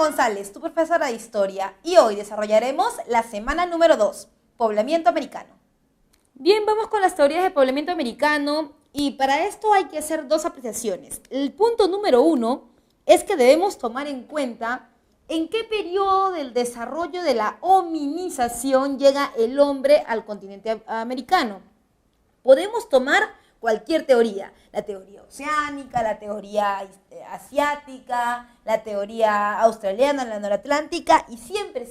González, tu profesora de historia, y hoy desarrollaremos la semana número 2, poblamiento americano. Bien, vamos con las teorías de poblamiento americano y para esto hay que hacer dos apreciaciones. El punto número 1 es que debemos tomar en cuenta en qué periodo del desarrollo de la hominización llega el hombre al continente americano. Podemos tomar cualquier teoría, la teoría oceánica, la teoría asiática, la teoría australiana, la noratlántica, y siempre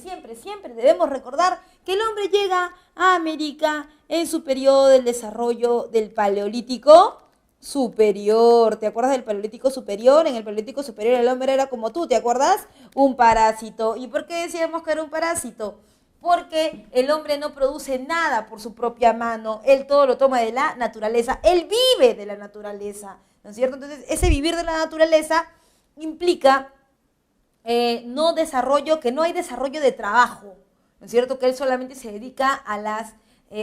debemos recordar que el hombre llega a América en su periodo del desarrollo del Paleolítico superior. ¿Te acuerdas del Paleolítico superior? En el Paleolítico superior el hombre era como tú, ¿te acuerdas? Un parásito. ¿Y por qué decíamos que era un parásito? Porque el hombre no produce nada por su propia mano, él todo lo toma de la naturaleza, él vive de la naturaleza, ¿no es cierto? Entonces, ese vivir de la naturaleza implica que no hay desarrollo de trabajo, ¿no es cierto? Que él solamente se dedica a las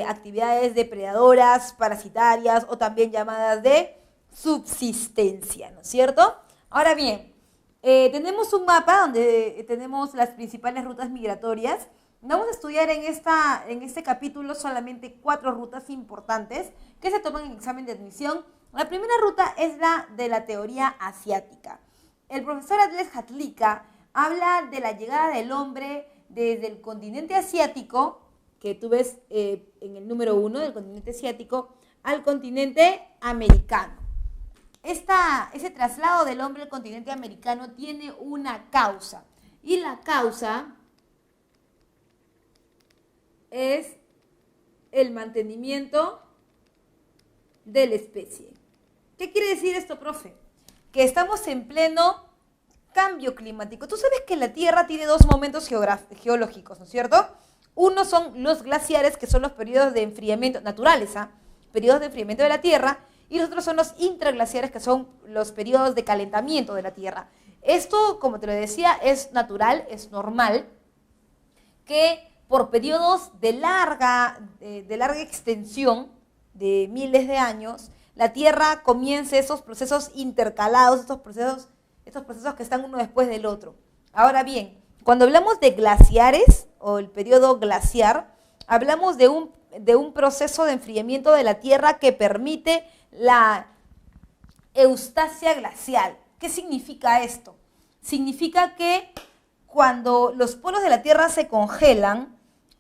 actividades depredadoras, parasitarias o también llamadas de subsistencia, ¿no es cierto? Ahora bien, tenemos un mapa donde tenemos las principales rutas migratorias. Vamos a estudiar en este capítulo solamente 4 rutas importantes que se toman en el examen de admisión. La primera ruta es la de la teoría asiática. El profesor Adles Hatlika habla de la llegada del hombre desde el continente asiático, que tú ves en el número 1 del continente asiático, al continente americano. Ese traslado del hombre al continente americano tiene una causa, y la causa es el mantenimiento de la especie. ¿Qué quiere decir esto, profe? Que estamos en pleno cambio climático. Tú sabes que la Tierra tiene 2 momentos geológicos, ¿no es cierto? Uno son los glaciares, que son los periodos de enfriamiento naturales, periodos de enfriamiento de la Tierra, y los otros son los intraglaciares, que son los periodos de calentamiento de la Tierra. Esto, como te lo decía, es natural, es normal, que por periodos de larga extensión, de miles de años, la Tierra comience esos procesos intercalados, estos procesos que están uno después del otro. Ahora bien, cuando hablamos de glaciares o el periodo glaciar, hablamos de un proceso de enfriamiento de la Tierra que permite la eustasia glacial. ¿Qué significa esto? Significa que cuando los polos de la Tierra se congelan,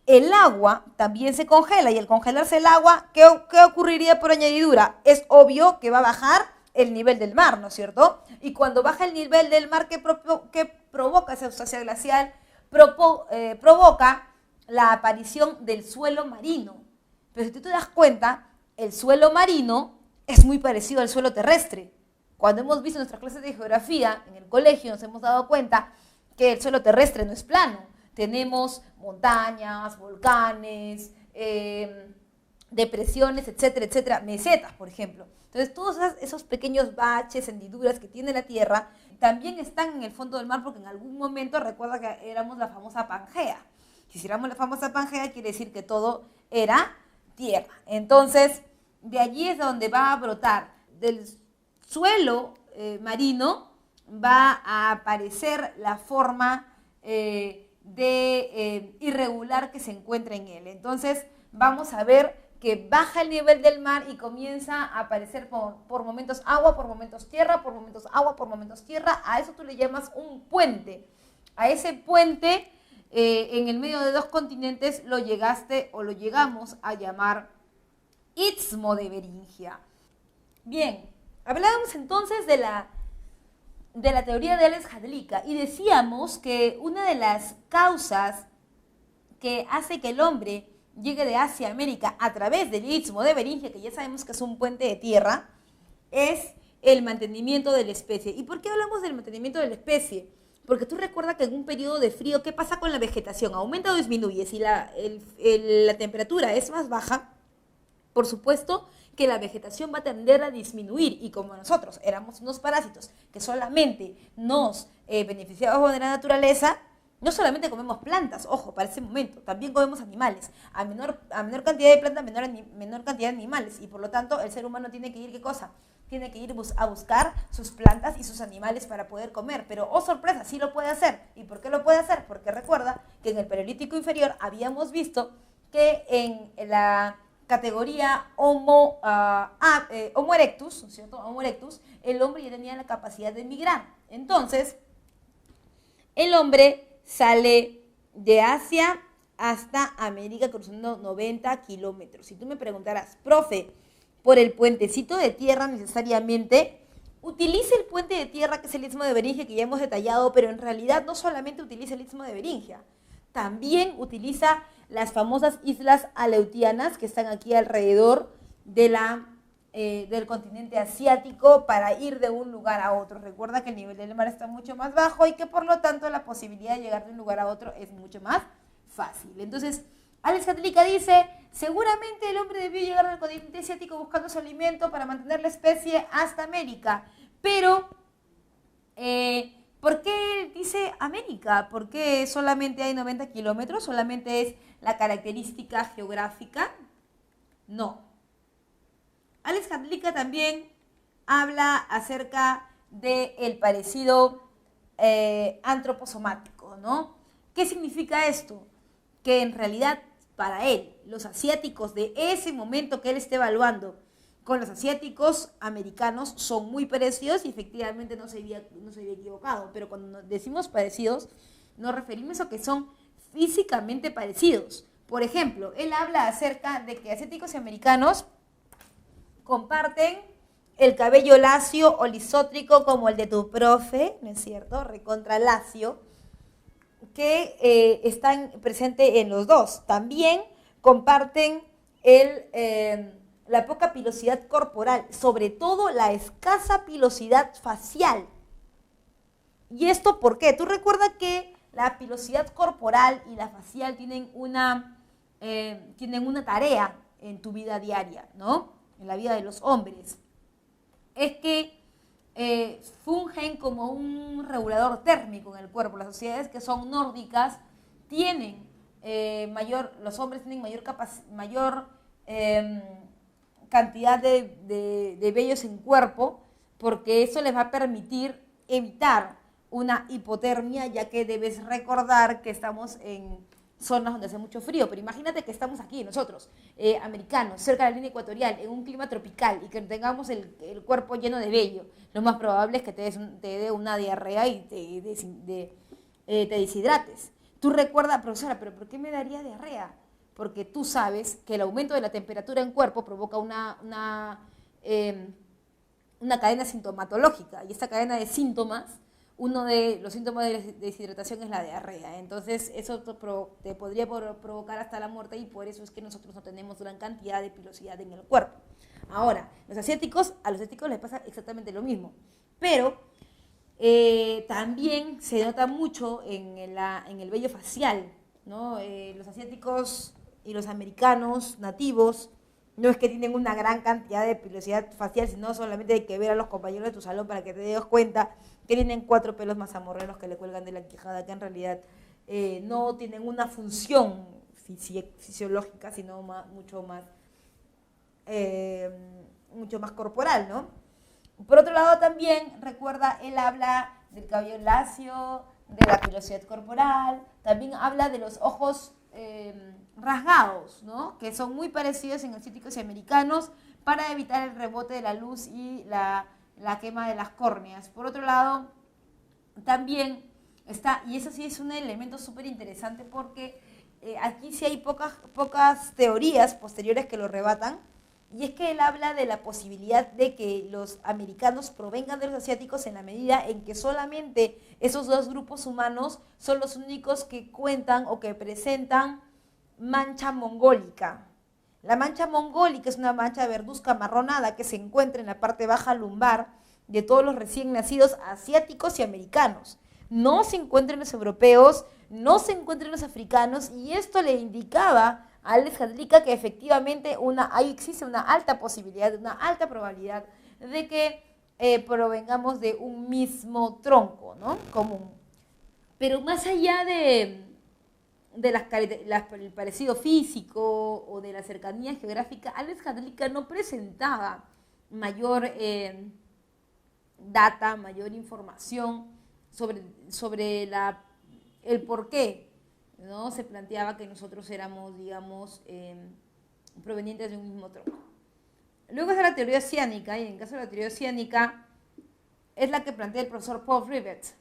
el agua también se congela, y al congelarse el agua, ¿qué ocurriría por añadidura? Es obvio que va a bajar el nivel del mar, ¿no es cierto? Y cuando baja el nivel del mar, ¿qué provoca esa eustasia glacial? Provoca la aparición del suelo marino. Pero si tú te das cuenta, el suelo marino es muy parecido al suelo terrestre. Cuando hemos visto nuestras clases de geografía en el colegio, nos hemos dado cuenta que el suelo terrestre no es plano. Tenemos montañas, volcanes, depresiones, etcétera, etcétera, mesetas, por ejemplo. Entonces, todos esos pequeños baches, hendiduras que tiene la Tierra, también están en el fondo del mar, porque en algún momento, recuerda que éramos la famosa Pangea. Si éramos la famosa Pangea, quiere decir que todo era tierra. Entonces, de allí es donde va a brotar. Del suelo marino va a aparecer la forma irregular que se encuentra en él. Entonces vamos a ver que baja el nivel del mar y comienza a aparecer por momentos agua, por momentos tierra, por momentos agua, por momentos tierra. A eso tú le llamas un puente. A ese puente en el medio de 2 continentes lo llegamos a llamar Istmo de Beringia. Bien, hablábamos entonces de la teoría de Adles Hatlika, y decíamos que una de las causas que hace que el hombre llegue de Asia a América a través del Istmo de Beringia, que ya sabemos que es un puente de tierra, es el mantenimiento de la especie. ¿Y por qué hablamos del mantenimiento de la especie? Porque tú recuerdas que en un periodo de frío, ¿qué pasa con la vegetación? ¿Aumenta o disminuye? Si la temperatura es más baja, por supuesto que la vegetación va a tender a disminuir, y como nosotros éramos unos parásitos que solamente nos beneficiábamos de la naturaleza, no solamente comemos plantas, ojo, para ese momento, también comemos animales. A menor cantidad de plantas, menor cantidad de animales, y por lo tanto el ser humano tiene que ir, ¿qué cosa? tiene que ir a buscar sus plantas y sus animales para poder comer. Pero, oh sorpresa, sí lo puede hacer. ¿Y por qué lo puede hacer? Porque recuerda que en el Paleolítico inferior habíamos visto que en la categoría Homo erectus, ¿no es cierto? Homo erectus, el hombre ya tenía la capacidad de migrar. Entonces, el hombre sale de Asia hasta América cruzando 90 kilómetros. Si tú me preguntarás, profe, por el puentecito de tierra necesariamente, utiliza el puente de tierra que es el Istmo de Beringia que ya hemos detallado, pero en realidad no solamente utiliza el Istmo de Beringia, también utiliza las famosas islas aleutianas que están aquí alrededor de del continente asiático para ir de un lugar a otro. Recuerda que el nivel del mar está mucho más bajo y que por lo tanto la posibilidad de llegar de un lugar a otro es mucho más fácil. Entonces, Alex Katlicka dice, seguramente el hombre debió llegar al continente asiático buscando su alimento para mantener la especie hasta América. Pero, ¿por qué dice América? ¿Por qué solamente hay 90 kilómetros? ¿Solamente es la característica geográfica? No. Alex Katlicka también habla acerca del parecido antroposomático, ¿no? ¿Qué significa esto? Que en realidad para él, los asiáticos de ese momento que él está evaluando con los asiáticos americanos son muy parecidos y efectivamente no se había equivocado, pero cuando decimos parecidos nos referimos a que son físicamente parecidos. Por ejemplo, él habla acerca de que asiáticos y americanos comparten el cabello lacio o lisótrico como el de tu profe, ¿no es cierto? Recontra lacio, que están presentes en los dos. También comparten la poca pilosidad corporal, sobre todo la escasa pilosidad facial. ¿Y esto por qué? Tú recuerdas que la pilosidad corporal y la facial tienen una tarea en tu vida diaria, ¿no? En la vida de los hombres. Es que fungen como un regulador térmico en el cuerpo. Las sociedades que son nórdicas tienen los hombres tienen mayor cantidad de vellos en cuerpo, porque eso les va a permitir evitar una hipotermia, ya que debes recordar que estamos en zonas donde hace mucho frío, pero imagínate que estamos aquí nosotros, americanos, cerca de la línea ecuatorial, en un clima tropical y que tengamos el cuerpo lleno de vello. Lo más probable es que te dé una diarrea y te deshidrates. Tú recuerdas, profesora, ¿pero por qué me daría diarrea? Porque tú sabes que el aumento de la temperatura en cuerpo provoca una cadena sintomatológica, y esta cadena de síntomas, uno de los síntomas de deshidratación es la diarrea. Entonces eso te podría provocar hasta la muerte, y por eso es que nosotros no tenemos gran cantidad de pilosidad en el cuerpo. Ahora, a los asiáticos les pasa exactamente lo mismo, pero también se nota mucho en el vello facial, ¿no? Los asiáticos y los americanos nativos no es que tienen una gran cantidad de pilosidad facial, sino solamente hay que ver a los compañeros de tu salón para que te des cuenta que tienen 4 pelos mazamorreros que le cuelgan de la quijada, que en realidad no tienen una función fisiológica, sino mucho más corporal, ¿no? Por otro lado también, recuerda, él habla del cabello lacio, de la pilosidad corporal, también habla de los ojos rasgados, ¿no? Que son muy parecidos en asiáticos y americanos para evitar el rebote de la luz y la quema de las córneas. Por otro lado, también está, y eso sí es un elemento súper interesante porque aquí sí hay pocas teorías posteriores que lo rebatan, y es que él habla de la posibilidad de que los americanos provengan de los asiáticos en la medida en que solamente esos dos grupos humanos son los únicos que cuentan o que presentan mancha mongólica. La mancha mongólica es una mancha verduzca amarronada que se encuentra en la parte baja lumbar de todos los recién nacidos asiáticos y americanos. No se encuentra en los europeos, no se encuentra en los africanos, y esto le indicaba a Alex Katlicka que efectivamente ahí existe una alta posibilidad, una alta probabilidad de que provengamos de un mismo tronco, ¿no? Común. Pero más allá del parecido físico o de la cercanía geográfica, Alex Katlicka no presentaba mayor data, mayor información sobre el por qué, ¿no? Se planteaba que nosotros éramos, digamos, provenientes de un mismo tronco. Luego está la teoría oceánica, y en el caso de la teoría oceánica es la que plantea el profesor Paul Rivett.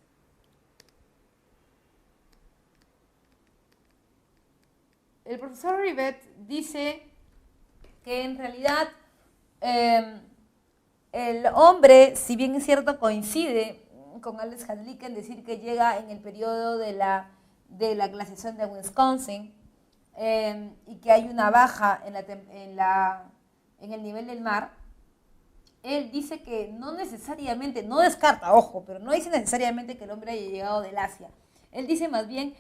El profesor Rivett dice que en realidad el hombre, si bien es cierto, coincide con Alex Hadley en decir que llega en el periodo de la glaciación de Wisconsin y que hay una baja en el nivel del mar. Él dice que no necesariamente, no descarta, ojo, pero no dice necesariamente que el hombre haya llegado del Asia. Él dice más bien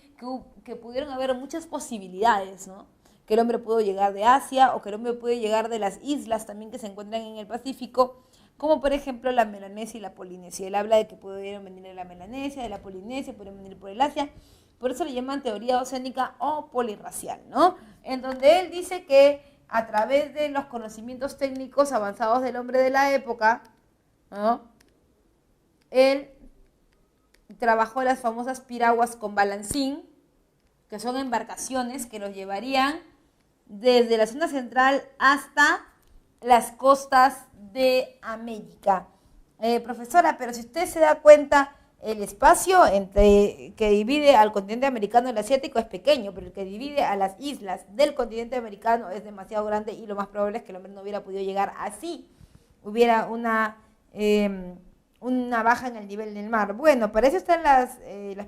que pudieron haber muchas posibilidades, ¿no? Que el hombre pudo llegar de Asia o que el hombre puede llegar de las islas también que se encuentran en el Pacífico, como por ejemplo la Melanesia y la Polinesia. Él habla de que pudieron venir de la Melanesia, de la Polinesia, pudieron venir por el Asia. Por eso le llaman teoría oceánica o polirracial, ¿no? En donde él dice que a través de los conocimientos técnicos avanzados del hombre de la época, ¿no? Él trabajó las famosas piraguas con balancín, que son embarcaciones que los llevarían desde la zona central hasta las costas de América. Profesora, pero si usted se da cuenta, el espacio que divide al continente americano y el asiático es pequeño, pero el que divide a las islas del continente americano es demasiado grande y lo más probable es que el hombre no hubiera podido llegar así. Hubiera una baja en el nivel del mar. Bueno, para eso están las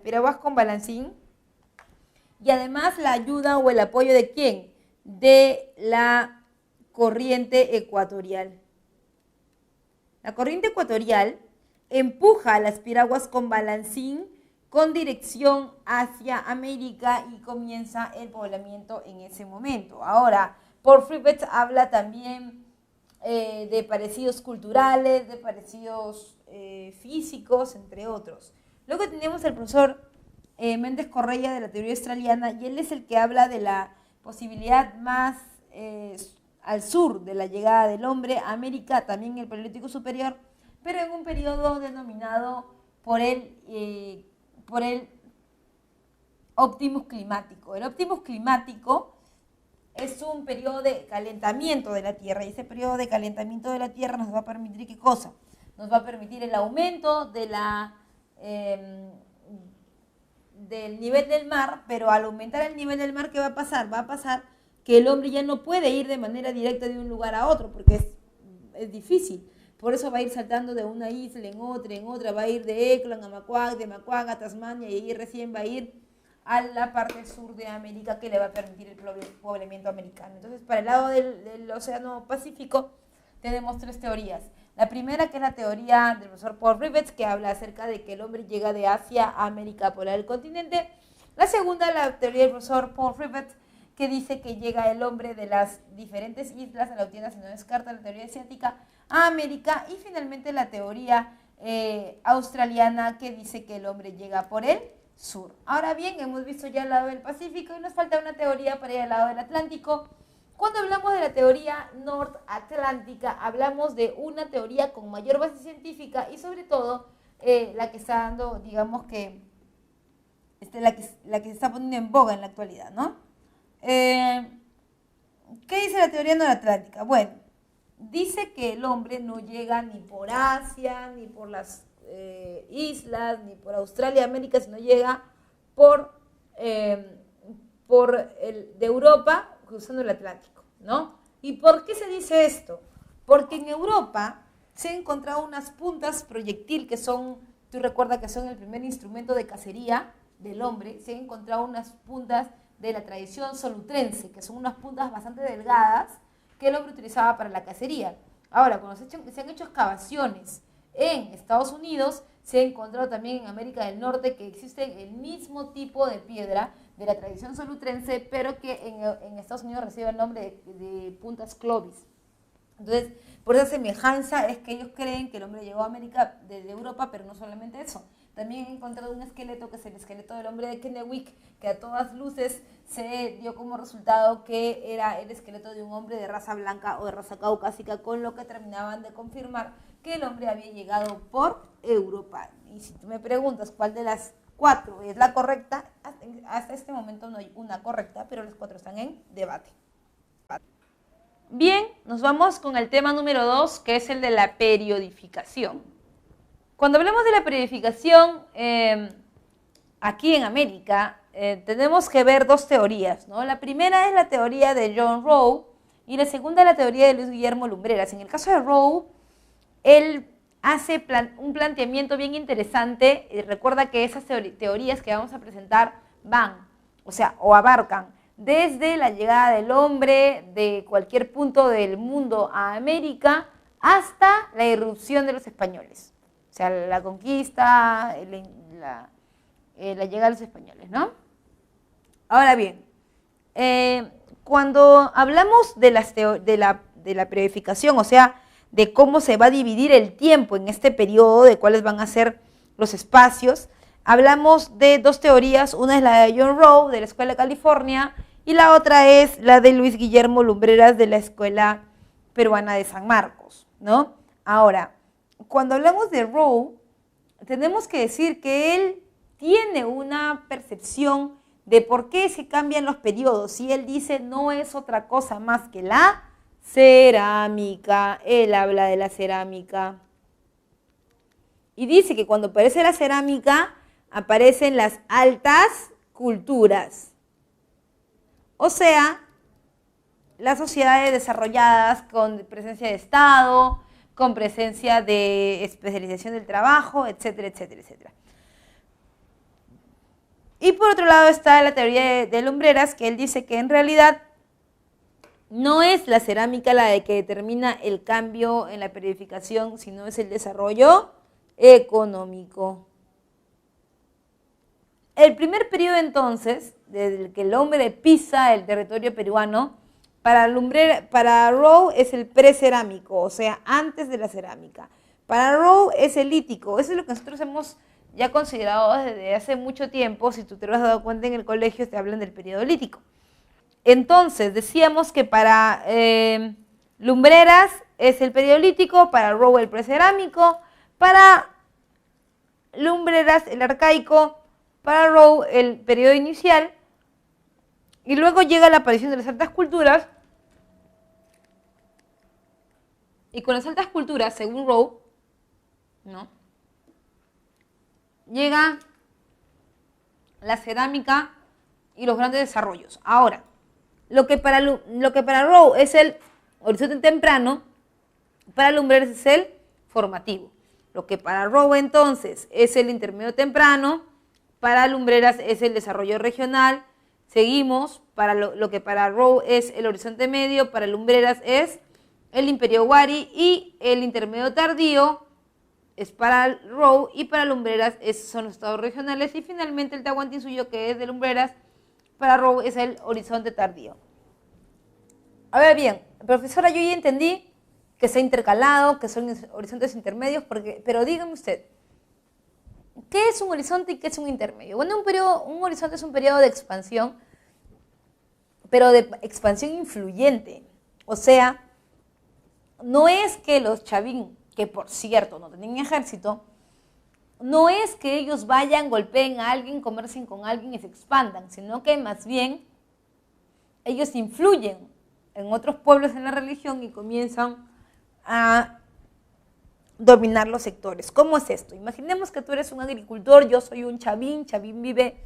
piraguas con balancín y además la ayuda o el apoyo ¿de quién? De la corriente ecuatorial. La corriente ecuatorial empuja a las piraguas con balancín con dirección hacia América y comienza el poblamiento en ese momento. Ahora, Paul Rivett habla también de parecidos culturales, de parecidos físicos, entre otros. Luego tenemos al profesor Méndez Correia de la teoría australiana, y él es el que habla de la posibilidad más al sur de la llegada del hombre a América, también en el Paleolítico Superior, pero en un periodo denominado por el óptimus climático. El óptimus climático es un periodo de calentamiento de la Tierra, y ese periodo de calentamiento de la Tierra nos va a permitir, ¿qué cosa? Nos va a permitir el aumento del nivel del mar, pero al aumentar el nivel del mar, ¿qué va a pasar? Va a pasar que el hombre ya no puede ir de manera directa de un lugar a otro, porque es difícil. Por eso va a ir saltando de una isla en otra, va a ir de Eklund a Macuac, de Macuac a Tasmania, y ahí recién va a ir a la parte sur de América, que le va a permitir el poblamiento americano. Entonces, para el lado del Océano Pacífico, tenemos tres teorías. La primera, que es la teoría del profesor Paul Rivett, que habla acerca de que el hombre llega de Asia a América por el continente. La segunda, la teoría del profesor Paul Rivett, que dice que llega el hombre de las diferentes islas aleutianas, si no descarta la teoría asiática, a América. Y finalmente la teoría australiana, que dice que el hombre llega por el sur. Ahora bien, hemos visto ya el lado del Pacífico y nos falta una teoría para ir al lado del Atlántico. Cuando hablamos de la teoría norte-atlántica, hablamos de una teoría con mayor base científica y sobre todo la que está dando, digamos que, la que se está poniendo en boga en la actualidad, ¿no? ¿Qué dice la teoría norte-atlántica? Bueno, dice que el hombre no llega ni por Asia, ni por las islas, ni por Australia, América, sino llega de Europa, cruzando el Atlántico, ¿no? ¿Y por qué se dice esto? Porque en Europa se han encontrado unas puntas proyectil que son, tú recuerdas que son el primer instrumento de cacería del hombre, se han encontrado unas puntas de la tradición solutrense, que son unas puntas bastante delgadas que el hombre utilizaba para la cacería. Ahora, cuando se han hecho excavaciones en Estados Unidos, se ha encontrado también en América del Norte que existe el mismo tipo de piedra de la tradición solutrense, pero que en Estados Unidos recibe el nombre de puntas Clovis. Entonces, por esa semejanza es que ellos creen que el hombre llegó a América desde Europa, pero no solamente eso. También he encontrado un esqueleto que es el esqueleto del hombre de Kennewick, que a todas luces se dio como resultado que era el esqueleto de un hombre de raza blanca o de raza caucásica, con lo que terminaban de confirmar que el hombre había llegado por Europa. Y si tú me preguntas cuál de las 4 es la correcta, hasta este momento no hay una correcta, pero las 4 están en debate. Bien, nos vamos con el tema número 2, que es el de la periodificación. Cuando hablamos de la periodificación, aquí en América, tenemos que ver 2 teorías, ¿no? La primera es la teoría de John Rowe y la segunda es la teoría de Luis Guillermo Lumbreras. En el caso de Rowe, él hace un planteamiento bien interesante. Recuerda que esas teorías que vamos a presentar van, o abarcan desde la llegada del hombre de cualquier punto del mundo a América hasta la irrupción de los españoles. O sea, la conquista, la llegada de los españoles, ¿no? Ahora bien, cuando hablamos de la periodificación, o sea, de cómo se va a dividir el tiempo en este periodo, de cuáles van a ser los espacios, hablamos de 2 teorías. Una es la de John Rowe, de la Escuela de California, y la otra es la de Luis Guillermo Lumbreras, de la Escuela Peruana de San Marcos, ¿no? Ahora, cuando hablamos de Rowe, tenemos que decir que él tiene una percepción de por qué se cambian los periodos, y él dice no es otra cosa más que la cerámica. Él habla de la cerámica y dice que cuando aparece la cerámica aparecen las altas culturas, o sea, las sociedades desarrolladas con presencia de Estado, con presencia de especialización del trabajo, etcétera, etcétera, etcétera. Y por otro lado está la teoría de Lumbreras, que él dice que en realidad no es la cerámica la de que determina el cambio en la periodificación, sino es el desarrollo económico. El primer periodo entonces, desde el que el hombre pisa el territorio peruano, para Rowe es el precerámico, o sea, antes de la cerámica. Para Rowe es el lítico. Eso es lo que nosotros hemos ya considerado desde hace mucho tiempo. Si tú te lo has dado cuenta en el colegio, te hablan del periodo lítico. Entonces, decíamos que para Lumbreras es el periodo lítico, para Rowe el precerámico, para Lumbreras el arcaico, para Rowe el periodo inicial, y luego llega la aparición de las altas culturas, y con las altas culturas, según Rowe, ¿no?, llega la cerámica y los grandes desarrollos. Ahora, lo que para Rowe es el horizonte temprano, para Lumbreras es el formativo. Lo que para Rowe entonces es el intermedio temprano, para Lumbreras es el desarrollo regional. Seguimos, para lo que para Rowe es el horizonte medio, para Lumbreras es el imperio Wari, y el intermedio tardío es para Rowe, y para Lumbreras son los estados regionales, y finalmente el Tahuantinsuyo, que es de Lumbreras, para Rowe es el horizonte tardío. Ahora bien, profesora, yo ya entendí que se ha intercalado, que son horizontes intermedios, pero dígame usted, ¿qué es un horizonte y qué es un intermedio? Bueno, un horizonte es un periodo de expansión, pero de expansión influyente. O sea, no es que los chavín, que por cierto no tenían ejército, no es que ellos vayan, golpeen a alguien, comercien con alguien y se expandan, sino que más bien ellos influyen en otros pueblos en la religión y comienzan a dominar los sectores. ¿Cómo es esto? Imaginemos que tú eres un agricultor, yo soy un chavín vive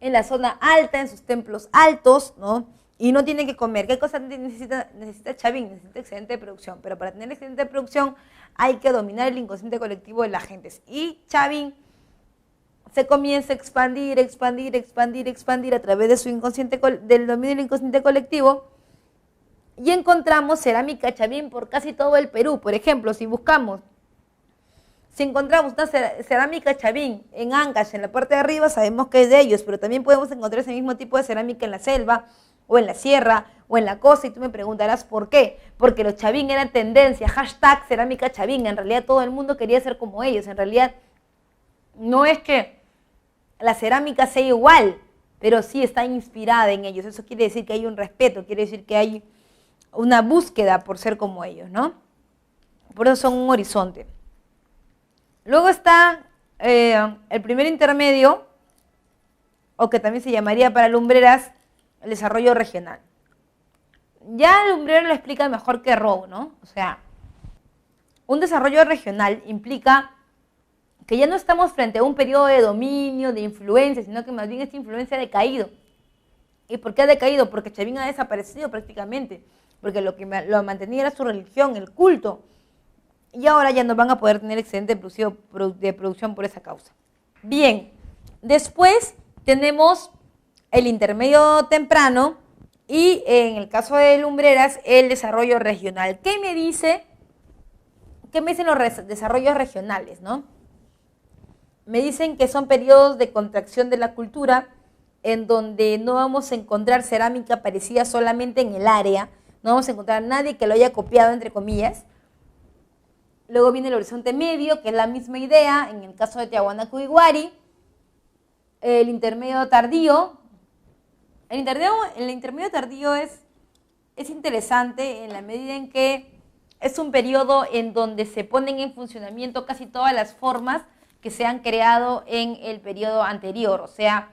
en la zona alta, en sus templos altos, ¿no? Y no tiene que comer. ¿Qué cosa necesita chavín? Necesita excedente de producción. Pero para tener excedente de producción hay que dominar el inconsciente colectivo de la gente. Y chavín se comienza a expandir a través de su inconsciente, del dominio del inconsciente colectivo, y encontramos cerámica chavín por casi todo el Perú. Por ejemplo, si encontramos una cerámica chavín en Ancash, en la parte de arriba, sabemos que es de ellos, pero también podemos encontrar ese mismo tipo de cerámica en la selva, o en la sierra, o en la costa, y tú me preguntarás ¿por qué? Porque los chavín eran tendencia, hashtag cerámica chavín. En realidad todo el mundo quería ser como ellos. En realidad No es que la cerámica sea igual, pero sí está inspirada en ellos. Eso quiere decir que hay un respeto, quiere decir que hay una búsqueda por ser como ellos, ¿no? Por eso son un horizonte. Luego está el primer intermedio, o que también se llamaría para lumbreras, el desarrollo regional. Ya Lumbrera lo explica mejor que Rowe, ¿no? O sea, un desarrollo regional implica que ya no estamos frente a un periodo de dominio, de influencia, sino que más bien esta influencia ha decaído. ¿Y por qué ha decaído? Porque Chavín ha desaparecido prácticamente, porque lo que lo mantenía era su religión, el culto, y ahora ya no van a poder tener excedente de producción por esa causa. Bien, después tenemos el intermedio temprano y en el caso de Lumbreras, el desarrollo regional. ¿Qué me dicen los desarrollos regionales, no? Me dicen que son periodos de contracción de la cultura en donde no vamos a encontrar cerámica parecida solamente en el área, no vamos a encontrar a nadie que lo haya copiado, entre comillas. Luego viene el horizonte medio, que es la misma idea, en el caso de Tiahuanaco y Huari. El intermedio tardío. El intermedio tardío es interesante en la medida en que es un periodo en donde se ponen en funcionamiento casi todas las formas que se han creado en el periodo anterior, o sea,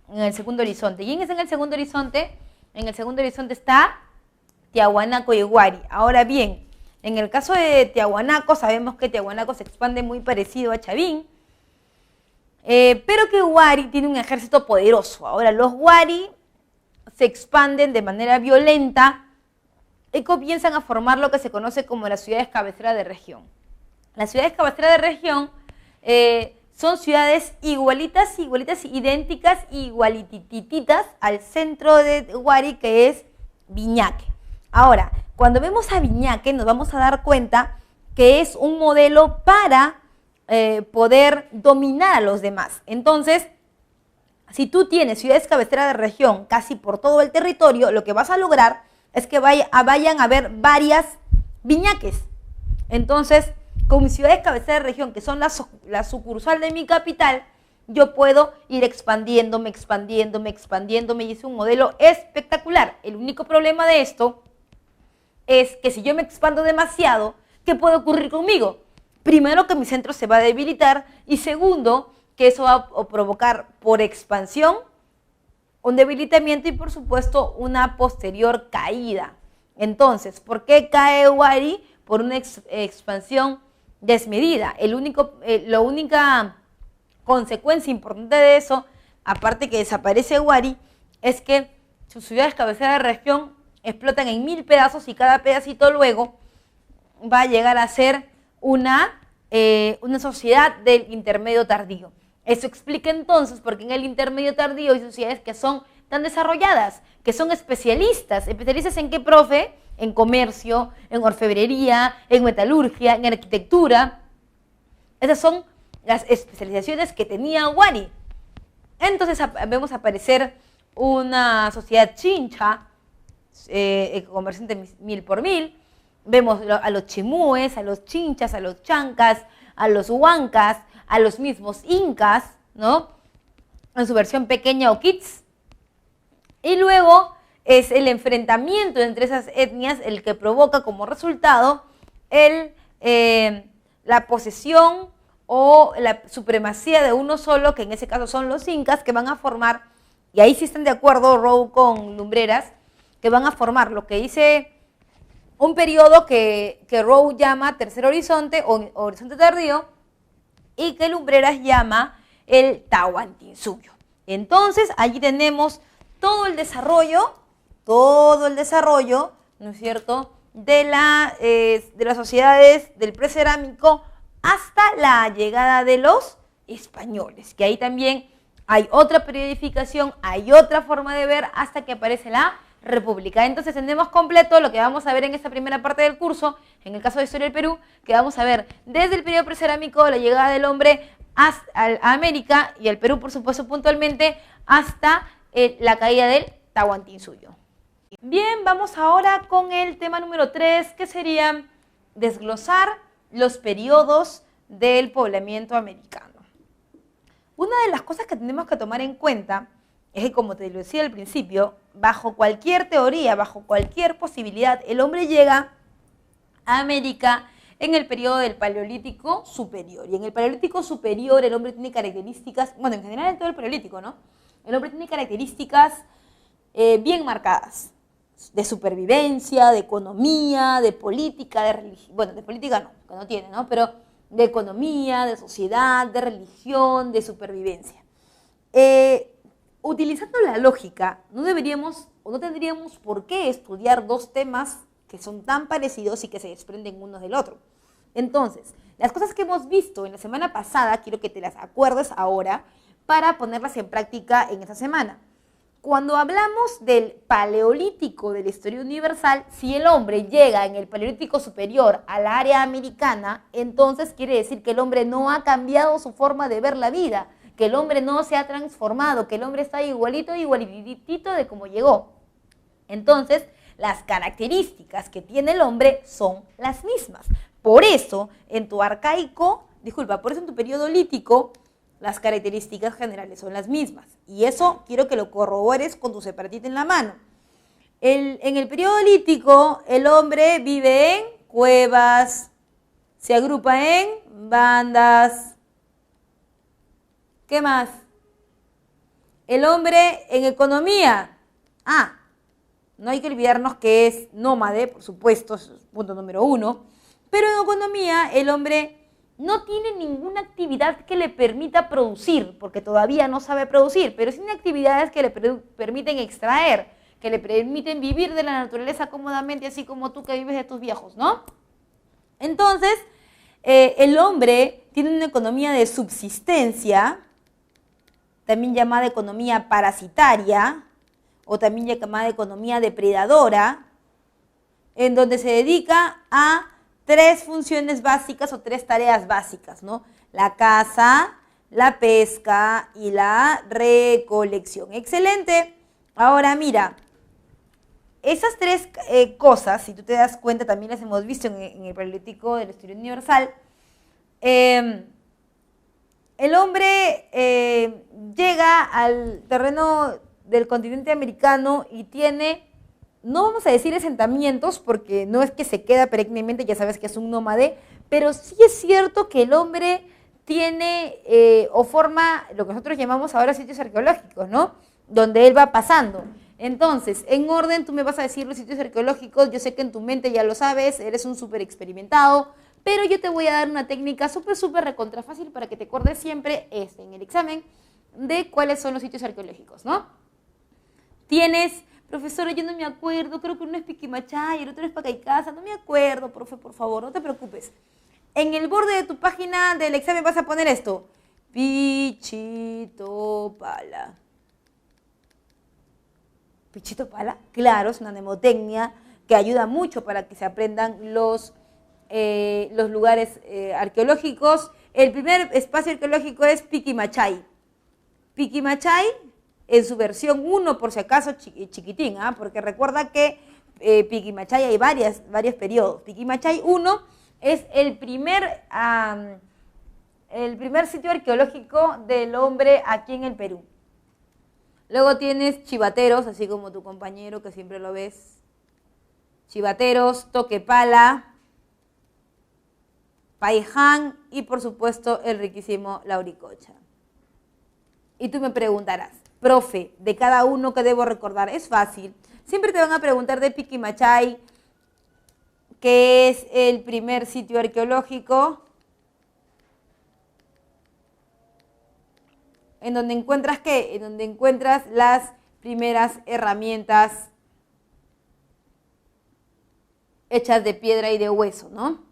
en el segundo horizonte. ¿Quién es en el segundo horizonte? En el segundo horizonte está Tiahuanaco y Huari. Ahora bien, en el caso de Tiahuanaco, sabemos que Tiahuanaco se expande muy parecido a Chavín, pero que Huari tiene un ejército poderoso. Ahora, los Huari se expanden de manera violenta y comienzan a formar lo que se conoce como las ciudades cabeceras de región. Las ciudades cabeceras de región son ciudades igualitas, idénticas, igualitititas al centro de Huari, que es Viñaque. Ahora, cuando vemos a Viñaque nos vamos a dar cuenta que es un modelo para poder dominar a los demás. Entonces, si tú tienes ciudades cabeceras de región casi por todo el territorio, lo que vas a lograr es que vayan a haber varias Viñaques. Entonces, con mis ciudades cabeceras de región, que son la sucursal de mi capital, yo puedo ir expandiéndome, y es un modelo espectacular. El único problema de esto es que si yo me expando demasiado, ¿qué puede ocurrir conmigo? Primero, que mi centro se va a debilitar, y segundo, que eso va a provocar por expansión un debilitamiento y por supuesto una posterior caída. Entonces, ¿por qué cae Huari? Por una expansión desmedida. La única consecuencia importante de eso, aparte que desaparece Huari, es que sus ciudades cabeceras de región explotan en 1000 pedazos y cada pedacito luego va a llegar a ser una sociedad del intermedio tardío. Eso explica entonces por qué en el intermedio tardío hay sociedades que son tan desarrolladas, que son especialistas. ¿Especialistas en qué, profe? En comercio, en orfebrería, en metalurgia, en arquitectura. Esas son las especializaciones que tenía Huari. Entonces vemos aparecer una sociedad chincha, comerciante 1000 por 1000. Vemos a los chimúes, a los chinchas, a los chancas, a los huancas, a los mismos incas, ¿no? En su versión pequeña o kits. Y luego es el enfrentamiento entre esas etnias el que provoca como resultado la posesión o la supremacía de uno solo, que en ese caso son los incas, que van a formar, y ahí sí están de acuerdo Rowe con Lumbreras, que van a formar lo que dice un periodo que Rowe llama tercer horizonte o horizonte tardío, y que Lumbreras llama el Tahuantinsuyo. Entonces, allí tenemos todo el desarrollo, ¿no es cierto?, de las sociedades del precerámico hasta la llegada de los españoles, que ahí también hay otra periodificación, hay otra forma de ver hasta que aparece la República. Entonces tenemos completo lo que vamos a ver en esta primera parte del curso, en el caso de Historia del Perú, que vamos a ver desde el periodo precerámico, la llegada del hombre a América y al Perú, por supuesto, puntualmente, hasta la caída del Tahuantinsuyo. Bien, vamos ahora con el tema número 3, que sería desglosar los periodos del poblamiento americano. Una de las cosas que tenemos que tomar en cuenta es que, como te lo decía al principio, bajo cualquier teoría, bajo cualquier posibilidad, el hombre llega a América en el periodo del Paleolítico Superior. Y en el Paleolítico Superior el hombre tiene características, bueno, en general en todo el Paleolítico, ¿no? El hombre tiene características bien marcadas, de supervivencia, de economía, de política, de religión. Bueno, de política no, que no tiene, ¿no? Pero de economía, de sociedad, de religión, de supervivencia. Utilizando la lógica, no deberíamos o no tendríamos por qué estudiar dos temas que son tan parecidos y que se desprenden unos del otro. Entonces, las cosas que hemos visto en la semana pasada, quiero que te las acuerdes ahora para ponerlas en práctica en esta semana. Cuando hablamos del Paleolítico de la historia universal, si el hombre llega en el Paleolítico superior al área americana, entonces quiere decir que el hombre no ha cambiado su forma de ver la vida, que el hombre no se ha transformado, que el hombre está igualitito de como llegó. Entonces, las características que tiene el hombre son las mismas. Por eso, en tu periodo lítico, las características generales son las mismas. Y eso quiero que lo corrobores con tu separatita en la mano. En el periodo lítico, el hombre vive en cuevas, se agrupa en bandas. ¿Qué más? El hombre en economía. No hay que olvidarnos que es nómade, por supuesto, es punto número 1. Pero en economía el hombre no tiene ninguna actividad que le permita producir, porque todavía no sabe producir, pero sí tiene actividades que le permiten extraer, que le permiten vivir de la naturaleza cómodamente, así como tú que vives de tus viejos, ¿no? Entonces, el hombre tiene una economía de subsistencia, también llamada economía parasitaria, o también llamada economía depredadora, en donde se dedica a 3 funciones básicas o 3 tareas básicas, ¿no? La caza, la pesca y la recolección. Excelente. Ahora mira, esas 3 cosas, si tú te das cuenta, también las hemos visto en el Paleolítico de la historia universal. El hombre llega al terreno del continente americano y tiene, no vamos a decir asentamientos, porque no es que se queda perennemente, ya sabes que es un nómade, pero sí es cierto que el hombre tiene o forma lo que nosotros llamamos ahora sitios arqueológicos, ¿no? Donde él va pasando. Entonces, en orden, tú me vas a decir los sitios arqueológicos, yo sé que en tu mente ya lo sabes, eres un súper experimentado, pero yo te voy a dar una técnica súper recontra fácil para que te acuerdes siempre en el examen de cuáles son los sitios arqueológicos, ¿no? Tienes, profesora, yo no me acuerdo, creo que uno es Piquimachay, el otro es Pacaicasa, no me acuerdo, profe, por favor, no te preocupes. En el borde de tu página del examen vas a poner esto, Pichitopala. ¿Pichitopala? Claro, es una mnemotecnia que ayuda mucho para que se aprendan los lugares arqueológicos. El primer espacio arqueológico es Piquimachay. Piquimachay, en su versión 1, por si acaso, chiquitín, porque recuerda que Piquimachay hay varios periodos. Piquimachay 1 es el primer sitio arqueológico del hombre aquí en el Perú. Luego tienes Chivateros, así como tu compañero que siempre lo ves. Chivateros, Toquepala, Paiján y por supuesto el riquísimo Lauricocha. Y tú me preguntarás, profe, de cada uno que debo recordar, es fácil. Siempre te van a preguntar de Piquimachay, que es el primer sitio arqueológico, en donde encuentras ¿qué? En donde encuentras las primeras herramientas hechas de piedra y de hueso, ¿no?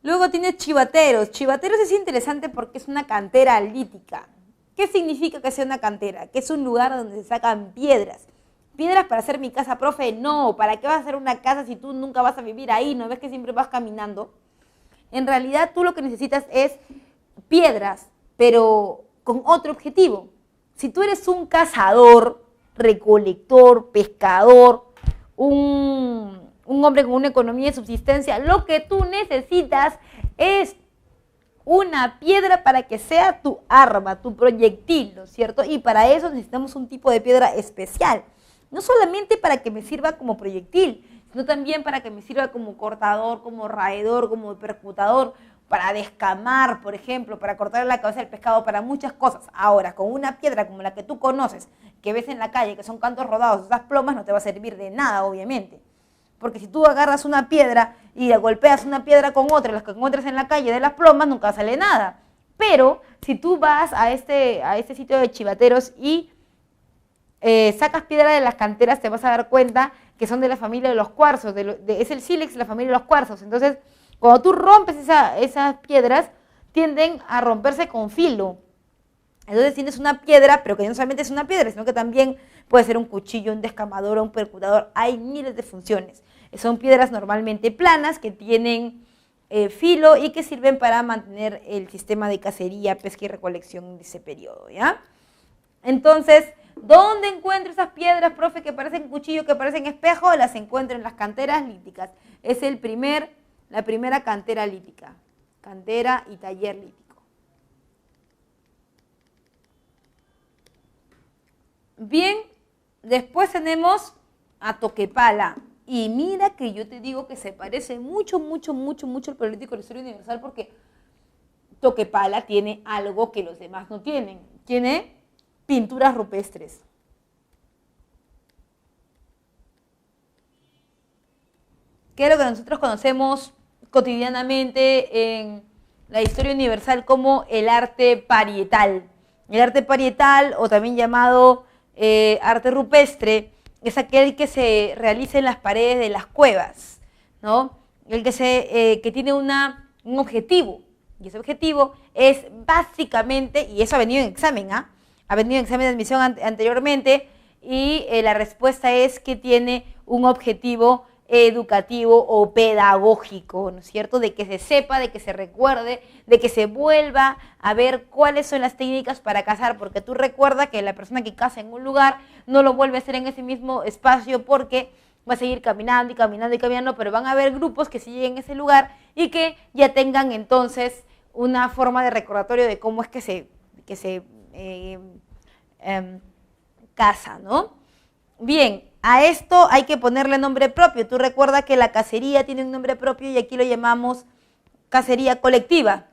Luego tienes Chivateros. Chivateros es interesante porque es una cantera lítica. ¿Qué significa que sea una cantera? Que es un lugar donde se sacan piedras. ¿Piedras para hacer mi casa, profe? No. ¿Para qué vas a hacer una casa si tú nunca vas a vivir ahí? ¿No ves que siempre vas caminando? En realidad tú lo que necesitas es piedras, pero con otro objetivo. Si tú eres un cazador, recolector, pescador, un un hombre con una economía de subsistencia, lo que tú necesitas es una piedra para que sea tu arma, tu proyectil, ¿no es cierto? Y para eso necesitamos un tipo de piedra especial. No solamente para que me sirva como proyectil, sino también para que me sirva como cortador, como raedor, como percutador, para descamar, por ejemplo, para cortar la cabeza del pescado, para muchas cosas. Ahora, con una piedra como la que tú conoces, que ves en la calle, que son cantos rodados, esas plomas, no te va a servir de nada, obviamente. Porque si tú agarras una piedra y la golpeas una piedra con otra, las que encuentres en la calle de las plomas, nunca sale nada. Pero si tú vas a este sitio de chivateros y sacas piedra de las canteras, te vas a dar cuenta que son de la familia de los cuarzos, es el sílex, la familia de los cuarzos. Entonces, cuando tú rompes esas piedras, tienden a romperse con filo. Entonces tienes una piedra, pero que no solamente es una piedra, sino que también puede ser un cuchillo, un descamador o un percutador. Hay miles de funciones. Son piedras normalmente planas que tienen filo y que sirven para mantener el sistema de cacería, pesca y recolección de ese periodo, ¿ya? Entonces, ¿dónde encuentro esas piedras, profe, que parecen cuchillo, que parecen espejo? Las encuentro en las canteras líticas. Es la primera cantera lítica, cantera y taller lítico. Bien, después tenemos a Toquepala. Y mira que yo te digo que se parece mucho, mucho, mucho, mucho al Paleolítico de la Historia Universal, porque Toquepala tiene algo que los demás no tienen. Tiene pinturas rupestres. Que es lo que nosotros conocemos cotidianamente en la Historia Universal como el arte parietal. El arte parietal, o también llamado arte rupestre, es aquel que se realiza en las paredes de las cuevas, ¿no? El que tiene un objetivo, y ese objetivo es básicamente, y eso ha venido en examen, ha venido en examen de admisión anteriormente, y la respuesta es que tiene un objetivo educativo o pedagógico, ¿no es cierto? De que se sepa, de que se recuerde, de que se vuelva a ver cuáles son las técnicas para cazar, porque tú recuerda que la persona que caza en un lugar no lo vuelve a hacer en ese mismo espacio porque va a seguir caminando y caminando y caminando, pero van a haber grupos que sí lleguen a ese lugar y que ya tengan entonces una forma de recordatorio de cómo es que se caza, ¿no? Bien, a esto hay que ponerle nombre propio. Tú recuerda que la cacería tiene un nombre propio y aquí lo llamamos cacería colectiva.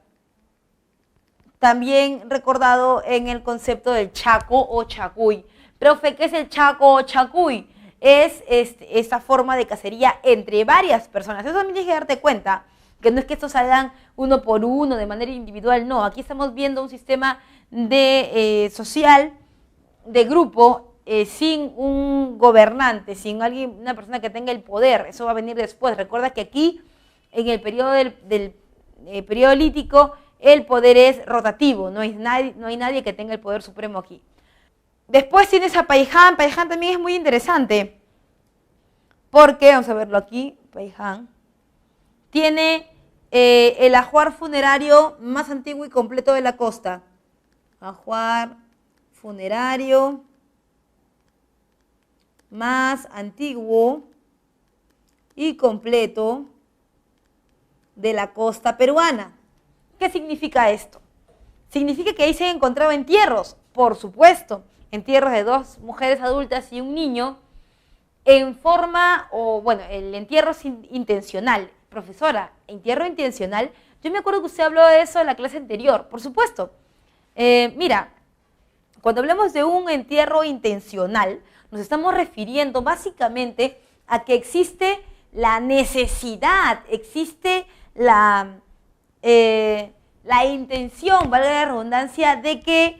También recordado en el concepto del chaco o chacuy. Profe, ¿qué es el chaco o chacuy? Es esta forma de cacería entre varias personas. Eso también tienes que darte cuenta, que no es que estos salgan uno por uno de manera individual, no. Aquí estamos viendo un sistema social, de grupo, sin un gobernante, sin una persona que tenga el poder. Eso va a venir después. Recuerda que aquí, en el periodo del periodo lítico, el poder es rotativo, no hay nadie que tenga el poder supremo aquí. Después tienes a Paiján. Paiján también es muy interesante, porque, vamos a verlo aquí, Paiján, tiene el ajuar funerario más antiguo y completo de la costa. Ajuar funerario más antiguo y completo de la costa peruana. ¿Qué significa esto? Significa que ahí se encontraban entierros, por supuesto, entierros de 2 mujeres adultas y un niño, en forma, el entierro es intencional. Profesora, entierro intencional, yo me acuerdo que usted habló de eso en la clase anterior, por supuesto. Mira, cuando hablamos de un entierro intencional, nos estamos refiriendo básicamente a que existe la necesidad, existe la intención, valga la redundancia, de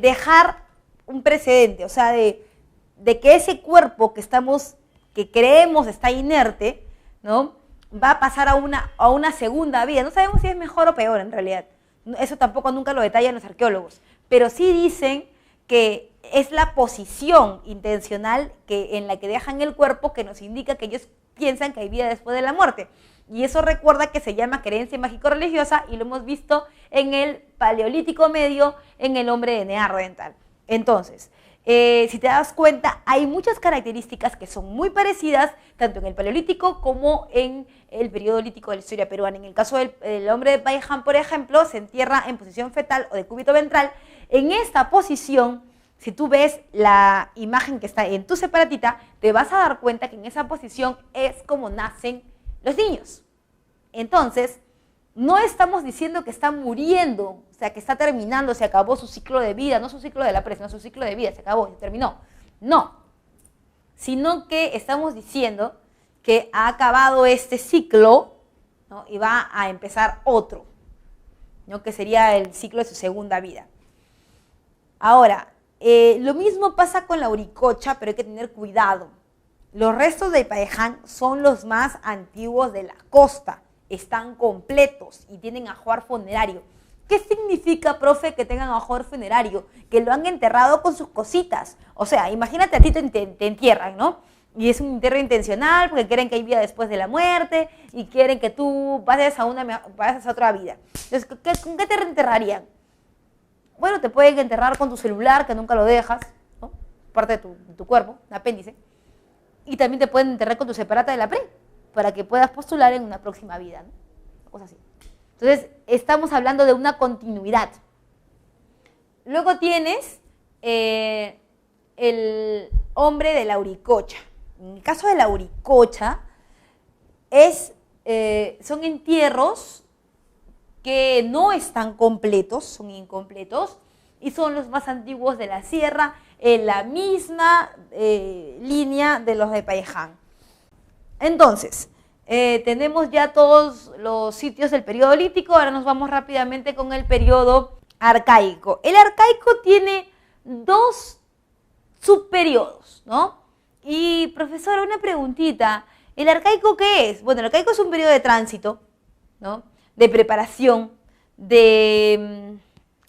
dejar un precedente, o sea, de que ese cuerpo que creemos está inerte, ¿no? Va a pasar a una segunda vida. No sabemos si es mejor o peor en realidad. Eso tampoco nunca lo detallan los arqueólogos, pero sí dicen que es la posición intencional en la que dejan el cuerpo que nos indica que ellos piensan que hay vida después de la muerte. Y eso recuerda que se llama creencia mágico-religiosa y lo hemos visto en el Paleolítico Medio, en el hombre de Neandertal. Entonces, si te das cuenta, hay muchas características que son muy parecidas, tanto en el Paleolítico como en el periodo lítico de la historia peruana. En el caso del hombre de Paiján, por ejemplo, se entierra en posición fetal o de cúbito ventral. En esta posición, si tú ves la imagen que está en tu separatita, te vas a dar cuenta que en esa posición es como nacen los niños. Entonces, no estamos diciendo que está muriendo, o sea, que está terminando, se acabó su ciclo de vida, no su ciclo de la presa, no su ciclo de vida, se acabó, se terminó. No, sino que estamos diciendo que ha acabado este ciclo, ¿no? Y va a empezar otro, ¿no? Que sería el ciclo de su segunda vida. Ahora, lo mismo pasa con la Uricocha, pero hay que tener cuidado. Los restos de Paiján son los más antiguos de la costa. Están completos y tienen ajuar funerario. ¿Qué significa, profe, que tengan ajuar funerario? Que lo han enterrado con sus cositas. O sea, imagínate a ti te entierran, ¿no? Y es un entierro intencional porque quieren que hay vida después de la muerte y quieren que tú pases a otra vida. Entonces, ¿con qué te enterrarían? Bueno, te pueden enterrar con tu celular, que nunca lo dejas, ¿no? Parte de tu cuerpo, un apéndice. Y también te pueden enterrar con tu separata de la pre, para que puedas postular en una próxima vida, ¿no? Cosas así. Entonces, estamos hablando de una continuidad. Luego tienes el hombre de la Uricocha. En el caso de la Uricocha, son entierros que no están completos, son incompletos, y son los más antiguos de la sierra, en la misma línea de los de Paiján. Entonces, tenemos ya todos los sitios del periodo lítico, ahora nos vamos rápidamente con el periodo arcaico. El arcaico tiene dos subperiodos, ¿no? Y, profesora, una preguntita, ¿el arcaico qué es? Bueno, el arcaico es un periodo de tránsito, ¿no? De preparación, de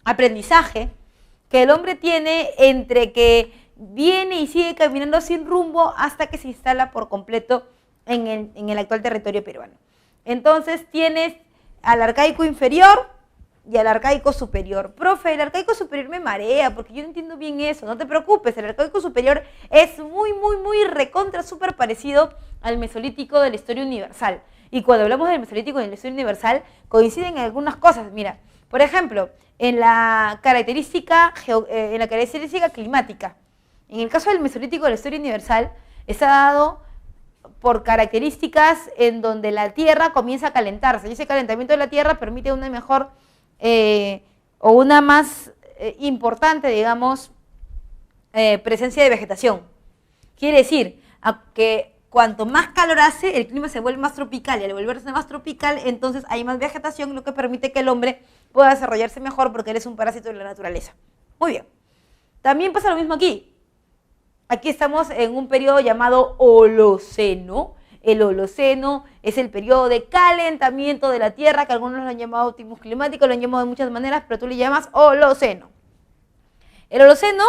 aprendizaje, que el hombre tiene entre que viene y sigue caminando sin rumbo hasta que se instala por completo en el actual territorio peruano. Entonces tienes al arcaico inferior y al arcaico superior. Profe, el arcaico superior me marea porque yo no entiendo bien eso. No te preocupes, el arcaico superior es muy recontra súper parecido al mesolítico de la historia universal. Y cuando hablamos del mesolítico de la historia universal, coinciden en algunas cosas. Mira, por ejemplo, en la característica climática. En el caso del mesolítico de la historia universal, está dado por características en donde la Tierra comienza a calentarse. Y ese calentamiento de la Tierra permite una mejor o una más importante, digamos, presencia de vegetación. Quiere decir que cuanto más calor hace, el clima se vuelve más tropical, y al volverse más tropical, entonces hay más vegetación, lo que permite que el hombre pueda desarrollarse mejor porque él es un parásito de la naturaleza. Muy bien. También pasa lo mismo aquí. Aquí estamos en un periodo llamado Holoceno. El Holoceno es el periodo de calentamiento de la Tierra, que algunos lo han llamado timus climático, lo han llamado de muchas maneras, pero tú le llamas Holoceno. El Holoceno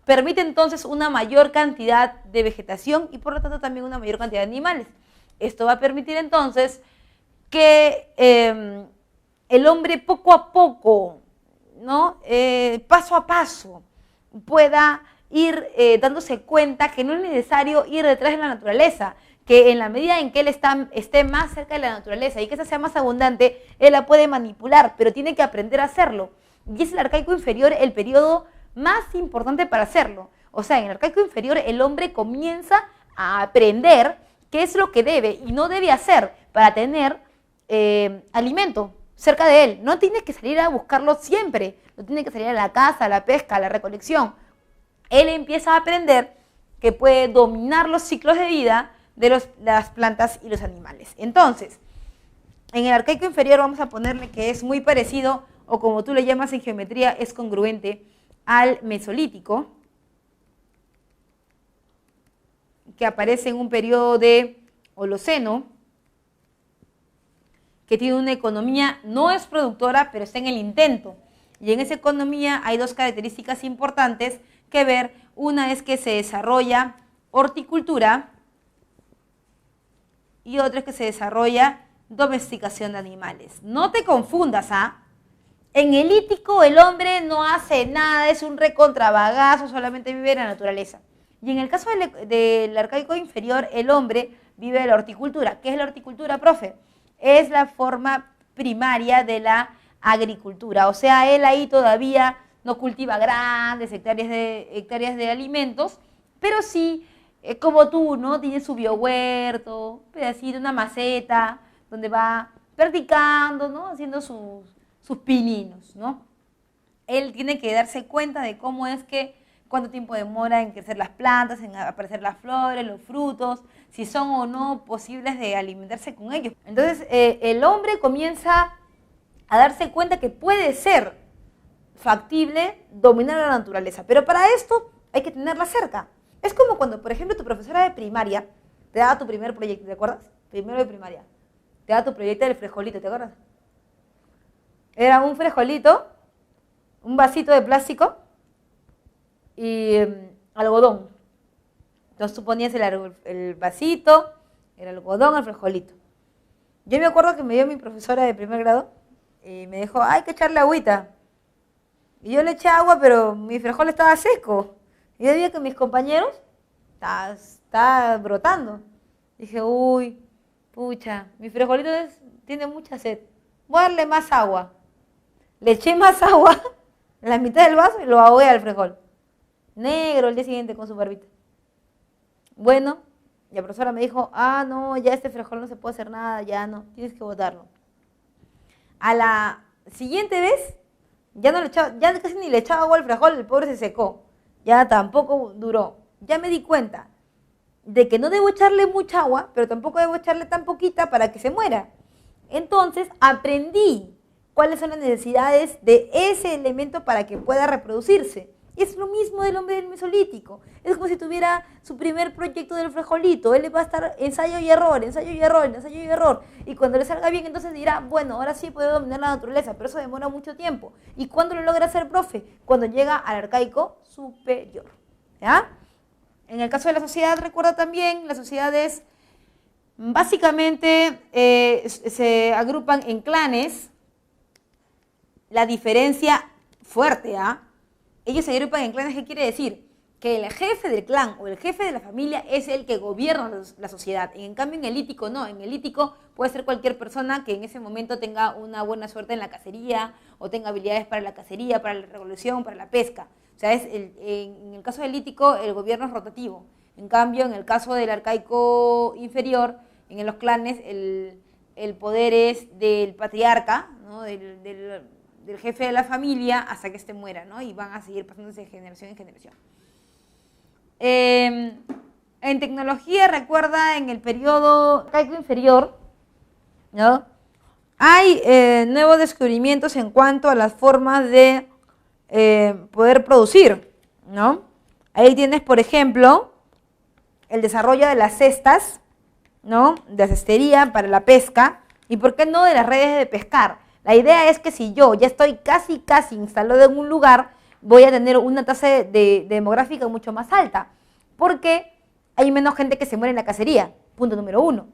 permite entonces una mayor cantidad de vegetación y por lo tanto también una mayor cantidad de animales. Esto va a permitir entonces que el hombre poco a poco, ¿no? Paso a paso, pueda ir dándose cuenta que no es necesario ir detrás de la naturaleza, que en la medida en que él esté más cerca de la naturaleza y que esa sea más abundante, él la puede manipular, pero tiene que aprender a hacerlo. Y es el arcaico inferior el periodo más importante para hacerlo. O sea, en el arcaico inferior el hombre comienza a aprender qué es lo que debe y no debe hacer para tener alimento cerca de él. No tiene que salir a buscarlo siempre, no tiene que salir a la caza, a la pesca, a la recolección. Él empieza a aprender que puede dominar los ciclos de vida de las plantas y los animales. Entonces, en el arcaico inferior vamos a ponerle que es muy parecido, o como tú le llamas en geometría, es congruente al mesolítico, que aparece en un periodo de Holoceno, que tiene una economía, no es productora, pero está en el intento. Y en esa economía hay dos características importantes que ver. Una es que se desarrolla horticultura y otra es que se desarrolla domesticación de animales. No te confundas, ¿ah? En el Lítico el hombre no hace nada, es un recontravagazo, solamente vive en la naturaleza. Y en el caso del arcaico inferior, el hombre vive de la horticultura. ¿Qué es la horticultura, profe? Es la forma primaria de la agricultura. O sea, él ahí todavía no cultiva grandes hectáreas de alimentos, pero sí, como tú, ¿no? Tiene su biohuerto, un pedacito, una maceta, donde va practicando, ¿no? Haciendo sus pininos, ¿no? Él tiene que darse cuenta de cómo es que, cuánto tiempo demora en crecer las plantas, en aparecer las flores, los frutos, si son o no posibles de alimentarse con ellos. Entonces, el hombre comienza a darse cuenta que puede ser factible dominar la naturaleza, pero para esto hay que tenerla cerca. Es como cuando, por ejemplo, tu profesora de primaria te daba tu primer proyecto, ¿te acuerdas? Primero de primaria. Te daba tu proyecto del frijolito, ¿te acuerdas? Era un frijolito, un vasito de plástico y algodón. Entonces tú ponías el vasito, el algodón, el frijolito. Yo me acuerdo que me dio mi profesora de primer grado y me dijo, hay que echarle agüita. Y yo le eché agua, pero mi frijol estaba seco. Y yo veía que mis compañeros estaba brotando. Dije, uy, pucha, mi frijolito tiene mucha sed. Voy a darle más agua. Le eché más agua en la mitad del vaso y lo ahogué al frijol. Negro el día siguiente con su barbita. Bueno, y la profesora me dijo, no, ya este frijol no se puede hacer nada, ya no, tienes que botarlo. A la siguiente vez, ya casi ni le echaba agua al frijol, el pobre se secó. Ya tampoco duró. Ya me di cuenta de que no debo echarle mucha agua, pero tampoco debo echarle tan poquita para que se muera. Entonces aprendí cuáles son las necesidades de ese elemento para que pueda reproducirse. Es lo mismo del hombre del Mesolítico. Es como si tuviera su primer proyecto del frijolito. Él va a estar ensayo y error, ensayo y error, ensayo y error. Y cuando le salga bien, entonces dirá, bueno, ahora sí puedo dominar la naturaleza, pero eso demora mucho tiempo. ¿Y cuándo lo logra hacer, profe? Cuando llega al arcaico superior. ¿Ya? En el caso de la sociedad, recuerda también, las sociedades básicamente se agrupan en clanes. La diferencia fuerte, ellos se agrupan en clanes. ¿Qué quiere decir? Que el jefe del clan o el jefe de la familia es el que gobierna la sociedad. En cambio, en el Lítico no. En el Lítico puede ser cualquier persona que en ese momento tenga una buena suerte en la cacería o tenga habilidades para la cacería, para la recolección, para la pesca. O sea, en el caso del Lítico el gobierno es rotativo. En cambio, en el caso del arcaico inferior, en los clanes, el poder es del patriarca, ¿no? del jefe de la familia hasta que éste muera, ¿no? Y van a seguir pasándose de generación en generación. En tecnología, recuerda, en el periodo arcaico inferior, ¿no? Hay nuevos descubrimientos en cuanto a las formas de poder producir, ¿no? Ahí tienes, por ejemplo, el desarrollo de las cestas, ¿no? De la cestería para la pesca, y por qué no de las redes de pescar. La idea es que si yo ya estoy casi instalado en un lugar, voy a tener una tasa demográfica mucho más alta, porque hay menos gente que se muere en la cacería, punto número 1.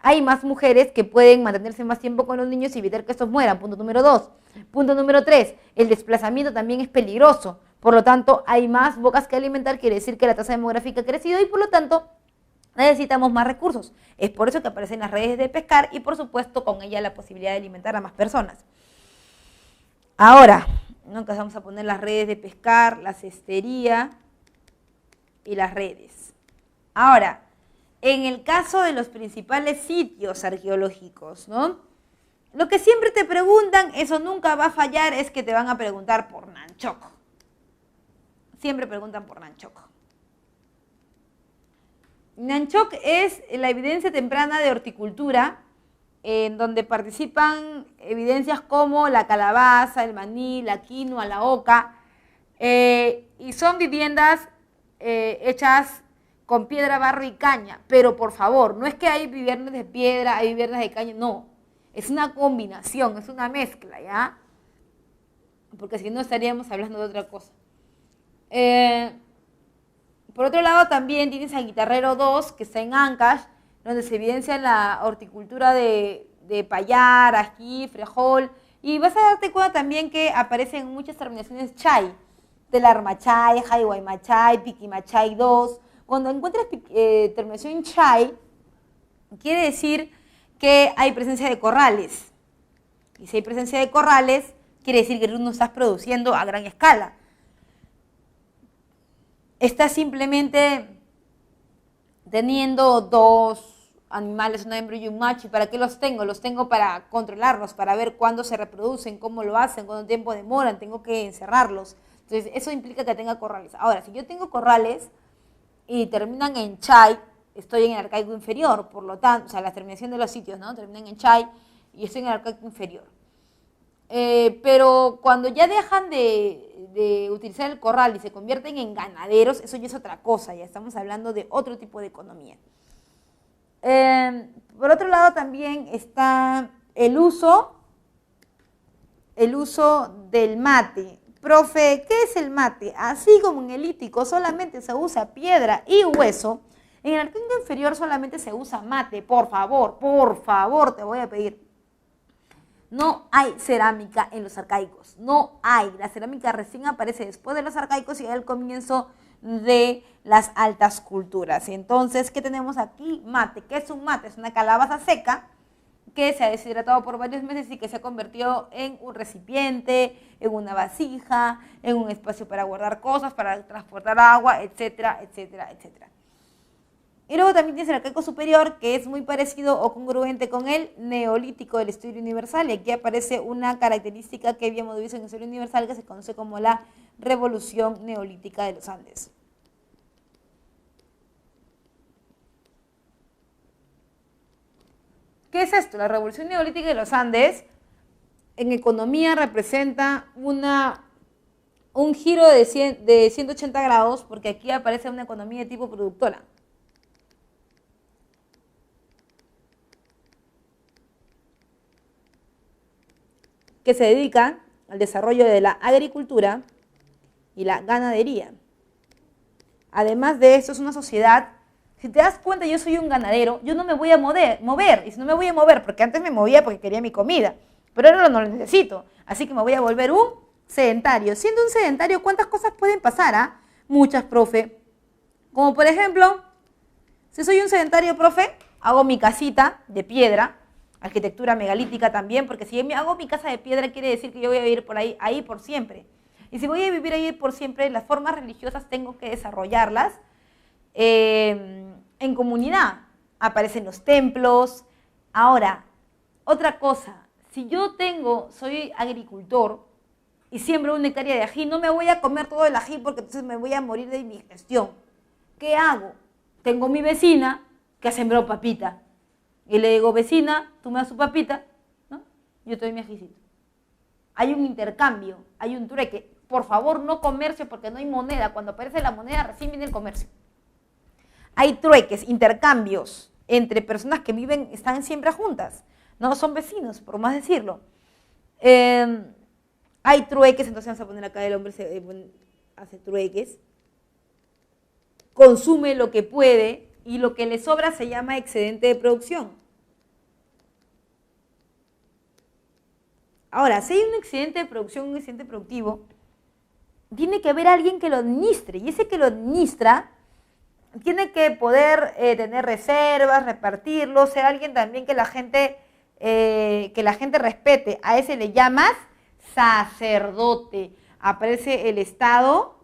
Hay más mujeres que pueden mantenerse más tiempo con los niños y evitar que estos mueran, punto número 2. Punto número 3, el desplazamiento también es peligroso, por lo tanto hay más bocas que alimentar, quiere decir que la tasa demográfica ha crecido y por lo tanto necesitamos más recursos. Es por eso que aparecen las redes de pescar y por supuesto con ella la posibilidad de alimentar a más personas. Ahora, ¿no? Que vamos a poner las redes de pescar, la cestería y las redes. Ahora, en el caso de los principales sitios arqueológicos, ¿no? Lo que siempre te preguntan, eso nunca va a fallar, es que te van a preguntar por Nanchoco. Siempre preguntan por Nanchoco. Nanchoc es la evidencia temprana de horticultura, en donde participan evidencias como la calabaza, el maní, la quinoa, la oca, y son viviendas hechas con piedra, barro y caña. Pero por favor, no es que hay viviendas de piedra, hay viviendas de caña, no. Es una combinación, es una mezcla, ¿ya? Porque si no estaríamos hablando de otra cosa. Por otro lado, también tienes a Guitarrero 2, que está en Ancash, donde se evidencia la horticultura de payar, ají, frijol, Y vas a darte cuenta también que aparecen muchas terminaciones chay, Telarmachay, Jaiwaimachay, Piquimachay 2. Cuando encuentras terminación chay, quiere decir que hay presencia de corrales. Y si hay presencia de corrales, quiere decir que tú no estás produciendo a gran escala. Estás simplemente teniendo dos animales, una hembra y un macho. ¿Y para qué los tengo? Los tengo para controlarlos, para ver cuándo se reproducen, cómo lo hacen, cuánto tiempo demoran, tengo que encerrarlos. Entonces, eso implica que tenga corrales. Ahora, si yo tengo corrales y terminan en chay, estoy en el arcaico inferior, por lo tanto, o sea, la terminación de los sitios, ¿no? Terminan en chay y estoy en el arcaico inferior. Pero cuando ya dejan de utilizar el corral y se convierten en ganaderos, eso ya es otra cosa, ya estamos hablando de otro tipo de economía. Por otro lado también está el uso del mate. Profe, ¿qué es el mate? Así como en el lítico solamente se usa piedra y hueso, en el arcaico inferior solamente se usa mate. Por favor, te voy a pedir. No hay cerámica en los arcaicos, no hay. La cerámica recién aparece después de los arcaicos y al comienzo de las altas culturas. Entonces, ¿qué tenemos aquí? Mate. ¿Qué es un mate? Es una calabaza seca que se ha deshidratado por varios meses y que se ha convertido en un recipiente, en una vasija, en un espacio para guardar cosas, para transportar agua, etcétera, etcétera, etcétera. Y luego también tienes el arcaico superior, que es muy parecido o congruente con el neolítico del estudio universal. Y aquí aparece una característica que habíamos visto en el estudio universal que se conoce como la revolución neolítica de los Andes. ¿Qué es esto? La revolución neolítica de los Andes en economía representa un giro de 180 grados, porque aquí aparece una economía de tipo productora. Que se dedica al desarrollo de la agricultura y la ganadería. Además de esto, es una sociedad, si te das cuenta, yo soy un ganadero, yo no me voy a mover, y si no me voy a mover, porque antes me movía porque quería mi comida, pero ahora no lo necesito, así que me voy a volver un sedentario. Siendo un sedentario, ¿cuántas cosas pueden pasar? Muchas, profe. Como por ejemplo, si soy un sedentario, profe, hago mi casita de piedra, arquitectura megalítica también, porque si hago mi casa de piedra quiere decir que yo voy a vivir por ahí por siempre. Y si voy a vivir ahí por siempre, las formas religiosas tengo que desarrollarlas en comunidad. Aparecen los templos. Ahora, otra cosa, si yo soy agricultor y siembro una hectárea de ají, no me voy a comer todo el ají porque entonces me voy a morir de indigestión. ¿Qué hago? Tengo mi vecina que ha sembrado papita. Y le digo, vecina, tú me das tu papita, ¿no? Yo te doy mi ajicito. Hay un intercambio, hay un trueque. Por favor, no comercio porque no hay moneda. Cuando aparece la moneda, recién viene el comercio. Hay trueques, intercambios entre personas que están siempre juntas. No son vecinos, por más decirlo. Hay trueques, entonces vamos a poner acá el hombre hace trueques. Consume lo que puede. Y lo que le sobra se llama excedente de producción. Ahora, si hay un excedente de producción, un excedente productivo, tiene que haber alguien que lo administre. Y ese que lo administra tiene que poder tener reservas, repartirlo, ser alguien también que la gente respete. A ese le llamas sacerdote. Aparece el Estado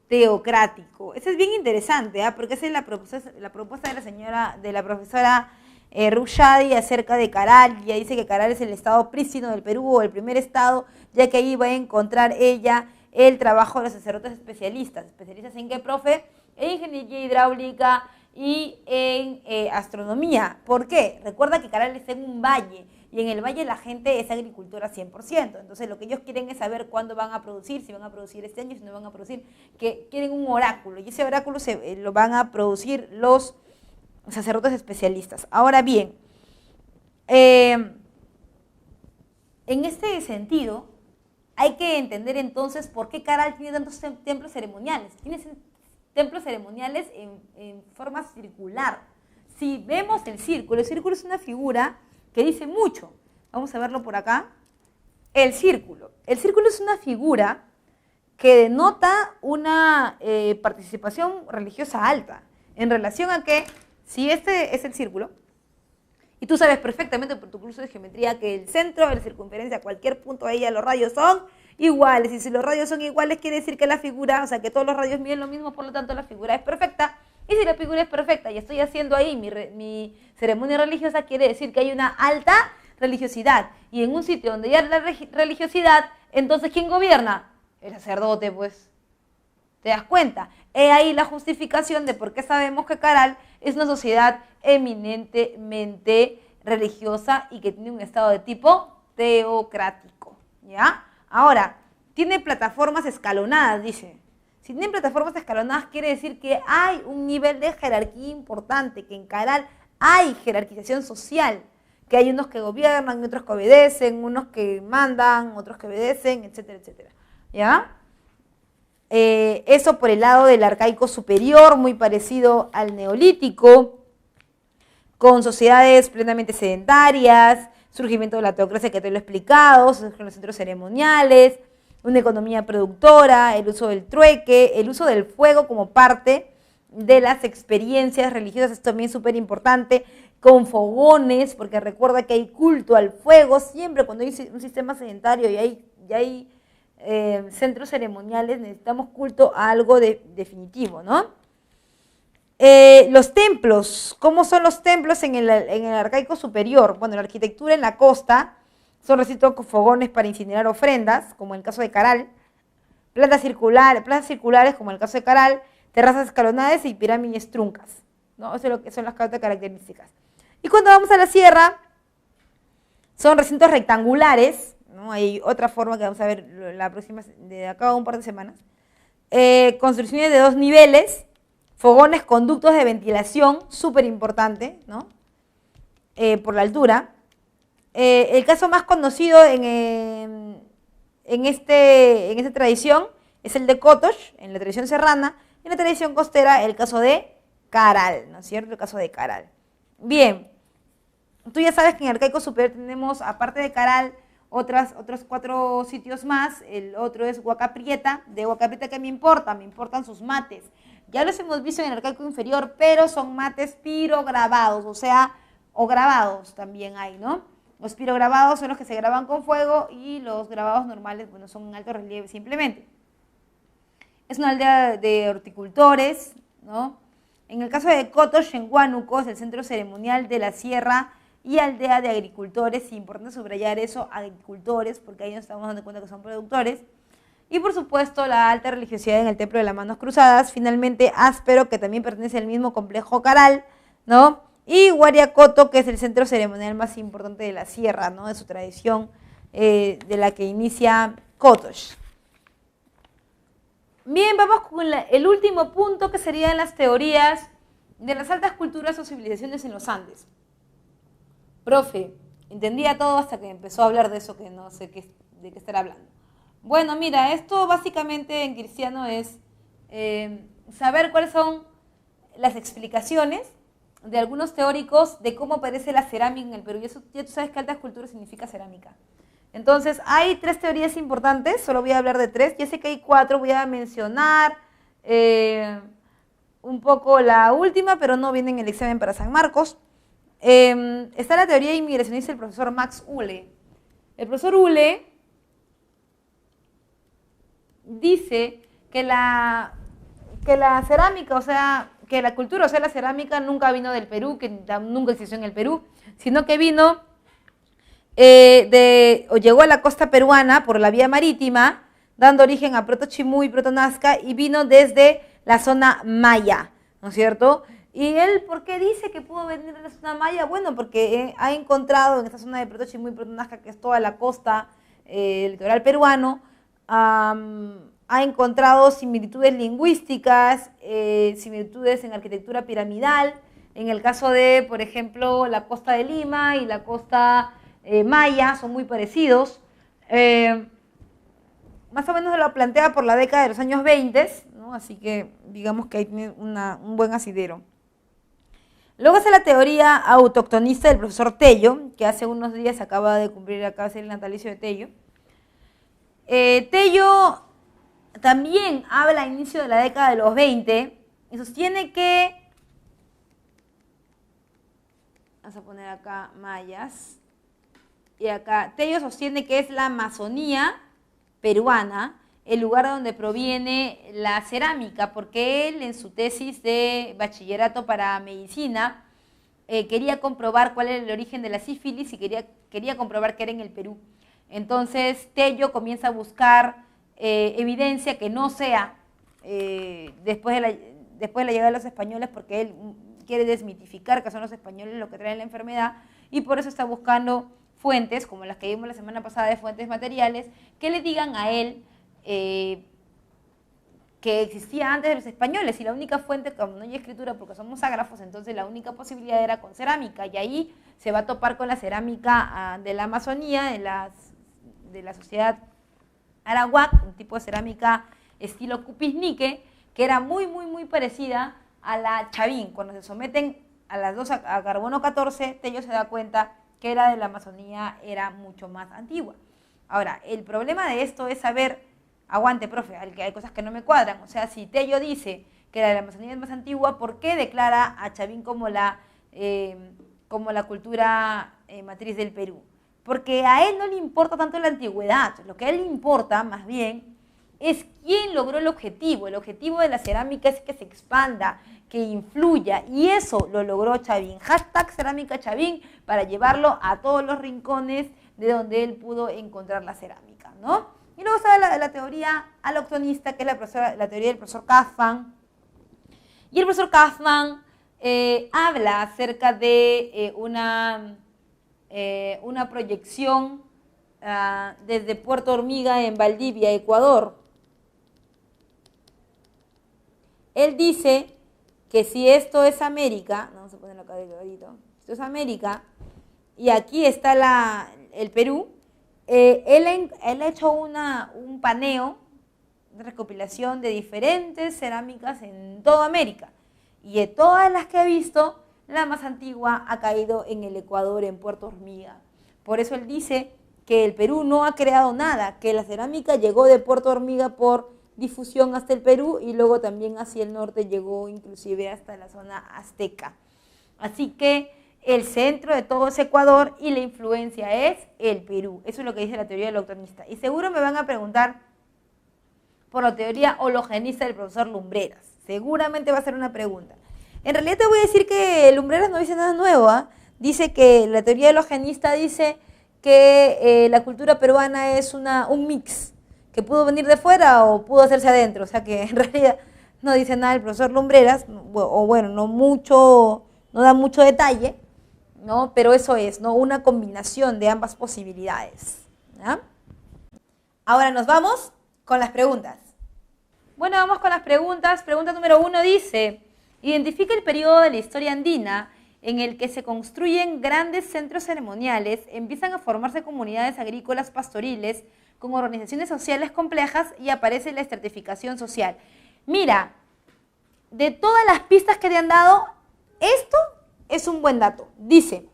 teocrático. Eso es bien interesante, porque esa es la propuesta de la profesora Rushadi acerca de Caral. Ella dice que Caral es el estado prístino del Perú, o el primer estado, ya que ahí va a encontrar ella el trabajo de los sacerdotes especialistas. ¿Especialistas en qué, profe? En ingeniería hidráulica y en astronomía. ¿Por qué? Recuerda que Caral está en un valle, y en el valle la gente es agricultora 100%. Entonces lo que ellos quieren es saber cuándo van a producir, si van a producir este año, si no van a producir, que quieren un oráculo, y ese oráculo lo van a producir los sacerdotes especialistas. Ahora bien, en este sentido, hay que entender entonces por qué Caral tiene tantos templos ceremoniales. Tiene templos ceremoniales en forma circular. Si vemos el círculo es una figura que dice mucho. Vamos a verlo por acá. El círculo. El círculo es una figura que denota una participación religiosa alta, en relación a que, si este es el círculo, y tú sabes perfectamente por tu curso de geometría que el centro de la circunferencia, cualquier punto de ella, los radios son iguales, y si los radios son iguales quiere decir que la figura, o sea que todos los radios miden lo mismo, por lo tanto la figura es perfecta, y si la figura es perfecta y estoy haciendo ahí mi ceremonia religiosa, quiere decir que hay una alta religiosidad, y en un sitio donde hay la religiosidad, entonces ¿quién gobierna? El sacerdote, pues. ¿Te das cuenta? He ahí la justificación de por qué sabemos que Caral es una sociedad eminentemente religiosa y que tiene un estado de tipo teocrático, ¿ya? Ahora, tiene plataformas escalonadas, dice. Si tienen plataformas escalonadas quiere decir que hay un nivel de jerarquía importante, que en Caral hay jerarquización social, que hay unos que gobiernan, otros que obedecen, unos que mandan, otros que obedecen, etcétera, etcétera, ¿ya? Eso por el lado del arcaico superior, muy parecido al neolítico, con sociedades plenamente sedentarias, surgimiento de la teocracia que te lo he explicado, los centros ceremoniales, una economía productora, el uso del trueque, el uso del fuego como parte de las experiencias religiosas, esto también es súper importante, con fogones, porque recuerda que hay culto al fuego, siempre cuando hay un sistema sedentario y hay centros ceremoniales, necesitamos culto a algo definitivo, ¿no? Los templos, ¿cómo son los templos en el arcaico superior? Bueno, la arquitectura en la costa son recintos con fogones para incinerar ofrendas, como en el caso de Caral, plantas circulares, como en el caso de Caral, terrazas escalonadas y pirámides truncas, ¿no? Eso es lo que son las características. Y cuando vamos a la sierra, son recintos rectangulares, ¿no? Hay otra forma que vamos a ver la próxima, de acá a un par de semanas. Construcciones de 2 niveles, fogones, conductos de ventilación, súper importante, ¿no? Por la altura. El caso más conocido en esta tradición es el de Cotox, en la tradición serrana, y en la tradición costera el caso de Caral, ¿no es cierto? El caso de Caral. Bien, tú ya sabes que en el arcaico superior tenemos, aparte de Caral, otros 4 sitios más. El otro es Huaca Prieta. De Huaca Prieta, ¿qué me importa? Me importan sus mates. Ya los hemos visto en el arcaico inferior, pero son mates pirograbados, o grabados también hay, ¿no? Los pirograbados son los que se graban con fuego y los grabados normales, bueno, son en alto relieve simplemente. Es una aldea de horticultores, ¿no? En el caso de Cotox, en Huánuco, es el centro ceremonial de la sierra y aldea de agricultores, importante subrayar eso, agricultores, porque ahí nos estamos dando cuenta que son productores. Y por supuesto la alta religiosidad en el Templo de las Manos Cruzadas. Finalmente Áspero, que también pertenece al mismo complejo Caral, ¿no? Y Huariacoto, que es el centro ceremonial más importante de la sierra, ¿no? De su tradición, de la que inicia Cotox. Bien, vamos con el último punto, que serían las teorías de las altas culturas o civilizaciones en los Andes. Profe, entendía todo hasta que empezó a hablar de eso que no sé de qué estar hablando. Bueno, mira, esto básicamente en cristiano es saber cuáles son las explicaciones de algunos teóricos de cómo aparece la cerámica en el Perú. Y eso, ya tú sabes que altas culturas significa cerámica. Entonces, hay 3 teorías importantes, solo voy a hablar de 3. Ya sé que hay 4, voy a mencionar un poco la última, pero no viene en el examen para San Marcos. Está la teoría inmigracionista del profesor Max Uhle. El profesor Uhle dice que la cerámica, o sea, que la cultura, o sea, la cerámica nunca vino del Perú, que nunca existió en el Perú, sino que vino o llegó a la costa peruana por la vía marítima, dando origen a Proto-Chimú y Proto-Nazca, y vino desde la zona maya, ¿no es cierto? ¿Y él por qué dice que pudo venir de la zona maya? Bueno, porque ha encontrado en esta zona de Proto-Chimú y Proto-Nazca, que es toda la costa, el litoral peruano, ha encontrado similitudes lingüísticas, similitudes en arquitectura piramidal. En el caso de, por ejemplo, la costa de Lima y la costa maya, son muy parecidos. Más o menos lo plantea por la década de los años 20, ¿no? Así que digamos que ahí tiene un buen asidero. Luego está la teoría autoctonista del profesor Tello, que hace unos días acaba de cumplir acá el natalicio de Tello. Tello también habla a inicio de la década de los 20 y sostiene que, vamos a poner acá mayas, y acá Tello sostiene que es la Amazonía peruana, el lugar donde proviene la cerámica, porque él en su tesis de bachillerato para medicina quería comprobar cuál era el origen de la sífilis y quería comprobar que era en el Perú. Entonces Tello comienza a buscar evidencia que no sea después de la llegada de los españoles, porque él quiere desmitificar que son los españoles los que traen la enfermedad, y por eso está buscando fuentes, como las que vimos la semana pasada de fuentes materiales, que le digan a él que existía antes de los españoles, y la única fuente, como no hay escritura porque somos ágrafos, entonces la única posibilidad era con cerámica, y ahí se va a topar con la cerámica de la Amazonía, de la sociedad arawak, un tipo de cerámica estilo cupisnique, que era muy, muy, muy parecida a la chavín. Cuando se someten a las dos a carbono 14, Tello se da cuenta que la de la Amazonía era mucho más antigua. Ahora, el problema de esto es saber, aguante, profe, que hay cosas que no me cuadran. O sea, si Tello dice que la de la Amazonía es más antigua, ¿por qué declara a Chavín como la cultura matriz del Perú? Porque a él no le importa tanto la antigüedad, lo que a él le importa más bien es quién logró el objetivo. El objetivo de la cerámica es que se expanda, que influya, y eso lo logró Chavín. Hashtag cerámica Chavín, para llevarlo a todos los rincones de donde él pudo encontrar la cerámica, ¿no? Y luego está la teoría allochtonista, que es la teoría del profesor Kaufman. Y el profesor Kaufman habla acerca de una proyección desde Puerto Hormiga en Valdivia, Ecuador. Él dice que si esto es América, vamos a ponerlo acá de clarito, esto es América, y aquí está el Perú, él ha hecho un paneo, una recopilación de diferentes cerámicas en toda América, y de todas las que ha visto, la más antigua ha caído en el Ecuador, en Puerto Hormiga. Por eso él dice que el Perú no ha creado nada, que la cerámica llegó de Puerto Hormiga por difusión hasta el Perú, y luego también hacia el norte llegó inclusive hasta la zona azteca. Así que el centro de todo es Ecuador y la influencia es el Perú. Eso es lo que dice la teoría allochtonista. Y seguro me van a preguntar por la teoría hologenista del profesor Lumbreras. Seguramente va a ser una pregunta. En realidad te voy a decir que Lumbreras no dice nada nuevo, ¿eh? Dice que la teoría hologenista dice que la cultura peruana es un mix, que pudo venir de fuera o pudo hacerse adentro. O sea que en realidad no dice nada el profesor Lumbreras, o bueno, no da mucho detalle, ¿no? Pero eso es, ¿no? Una combinación de ambas posibilidades, ¿ya? Ahora nos vamos con las preguntas. Bueno, vamos con las preguntas. Pregunta número 1 dice: identifica el periodo de la historia andina en el que se construyen grandes centros ceremoniales, empiezan a formarse comunidades agrícolas pastoriles con organizaciones sociales complejas y aparece la estratificación social. Mira, de todas las pistas que te han dado, esto es un buen dato. Dice,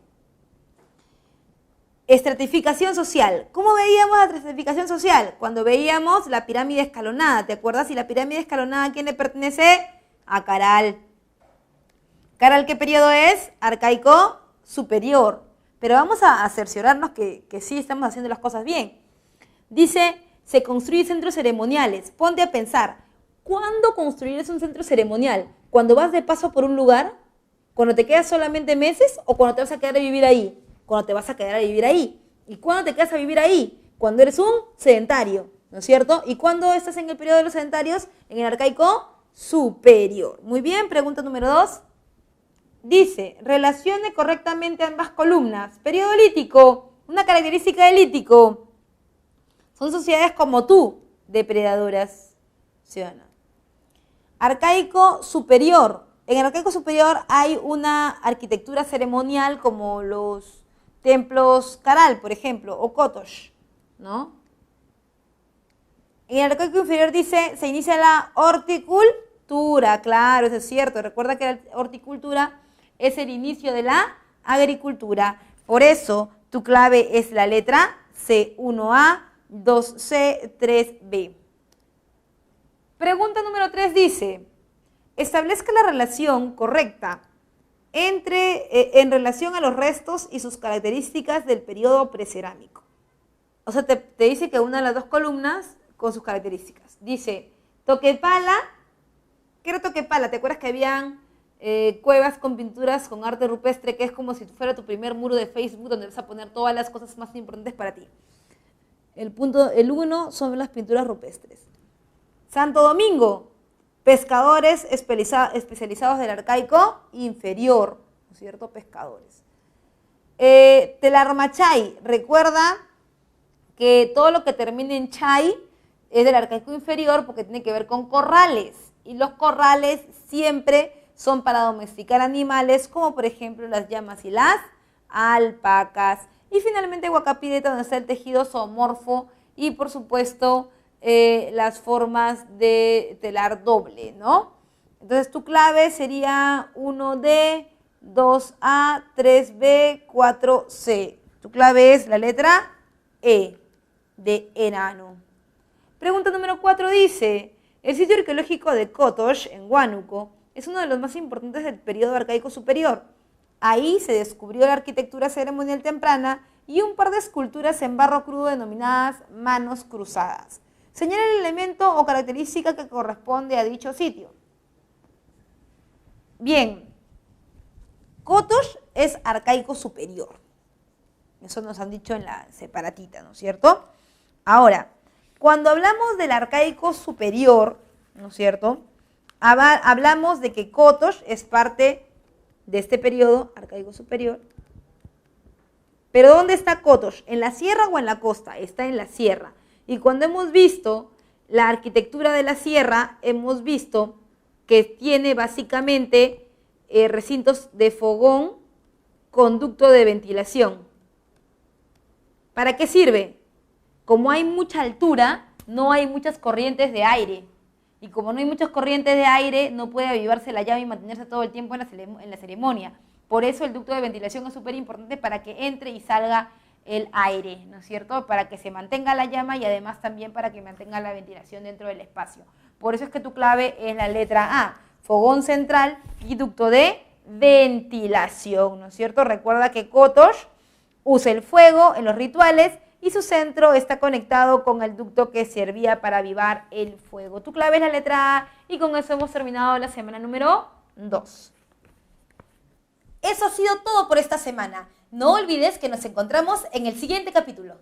estratificación social. ¿Cómo veíamos la estratificación social? Cuando veíamos la pirámide escalonada, ¿te acuerdas? Y la pirámide escalonada, ¿a quién le pertenece? A Caral. ¿Caral qué periodo es? Arcaico superior. Pero vamos a cerciorarnos que sí estamos haciendo las cosas bien. Dice, se construyen centros ceremoniales. Ponte a pensar, ¿cuándo construirás un centro ceremonial? ¿Cuando vas de paso por un lugar? ¿Cuando te quedas solamente meses o cuando te vas a quedar a vivir ahí? Cuando te vas a quedar a vivir ahí. ¿Y cuándo te quedas a vivir ahí? Cuando eres un sedentario, ¿no es cierto? ¿Y cuándo estás en el periodo de los sedentarios? En el arcaico superior. Muy bien, pregunta número 2. Dice, relacione correctamente ambas columnas. Periodo lítico, una característica del lítico. Son sociedades como tú, depredadoras. ¿Sí o no? Arcaico superior. En el arcaico superior hay una arquitectura ceremonial como los templos Caral, por ejemplo, o Kotosh, ¿no? En el arcaico inferior dice, se inicia la horticultura. Claro, eso es cierto. Recuerda que la horticultura es el inicio de la agricultura. Por eso, tu clave es la letra C1A, 2C, 3B. Pregunta número 3 dice, establezca la relación correcta en relación a los restos y sus características del periodo precerámico. O sea, te dice que una de las dos columnas con sus características. Dice, Toquepala, ¿qué era Toquepala? ¿Te acuerdas que habían cuevas con pinturas con arte rupestre, que es como si fuera tu primer muro de Facebook donde vas a poner todas las cosas más importantes para ti? El 1 son las pinturas rupestres. Santo Domingo, pescadores especializados del arcaico inferior, ¿no es cierto? Pescadores. Telarmachay, recuerda que todo lo que termine en chay es del arcaico inferior porque tiene que ver con corrales. Y los corrales siempre son para domesticar animales, como por ejemplo las llamas y las alpacas. Y finalmente Huacapireta, donde está el tejido zoomorfo y por supuesto las formas de telar doble, ¿no? Entonces tu clave sería 1D, 2A, 3B, 4C. Tu clave es la letra E, de enano. Pregunta número 4 dice, el sitio arqueológico de Cotox, en Huánuco, es uno de los más importantes del periodo arcaico superior. Ahí se descubrió la arquitectura ceremonial temprana y un par de esculturas en barro crudo denominadas manos cruzadas. Señala el elemento o característica que corresponde a dicho sitio. Bien, Cotox es arcaico superior. Eso nos han dicho en la separatita, ¿no es cierto? Ahora, cuando hablamos del arcaico superior, ¿no es cierto? Hablamos de que Cotox es parte de este periodo arcaico superior. Pero ¿dónde está Cotox? ¿En la sierra o en la costa? Está en la sierra. Y cuando hemos visto la arquitectura de la sierra, hemos visto que tiene básicamente recintos de fogón, conducto de ventilación. ¿Para qué sirve? Como hay mucha altura, no hay muchas corrientes de aire. Y como no hay muchas corrientes de aire, no puede avivarse la llama y mantenerse todo el tiempo en la ceremonia. Por eso el ducto de ventilación es súper importante para que entre y salga el aire, ¿no es cierto? Para que se mantenga la llama y además también para que mantenga la ventilación dentro del espacio. Por eso es que tu clave es la letra A, fogón central y ducto de ventilación, ¿no es cierto? Recuerda que Cotox usa el fuego en los rituales y su centro está conectado con el ducto que servía para avivar el fuego. Tu clave es la letra A y con eso hemos terminado la semana número 2. Eso ha sido todo por esta semana. No olvides que nos encontramos en el siguiente capítulo.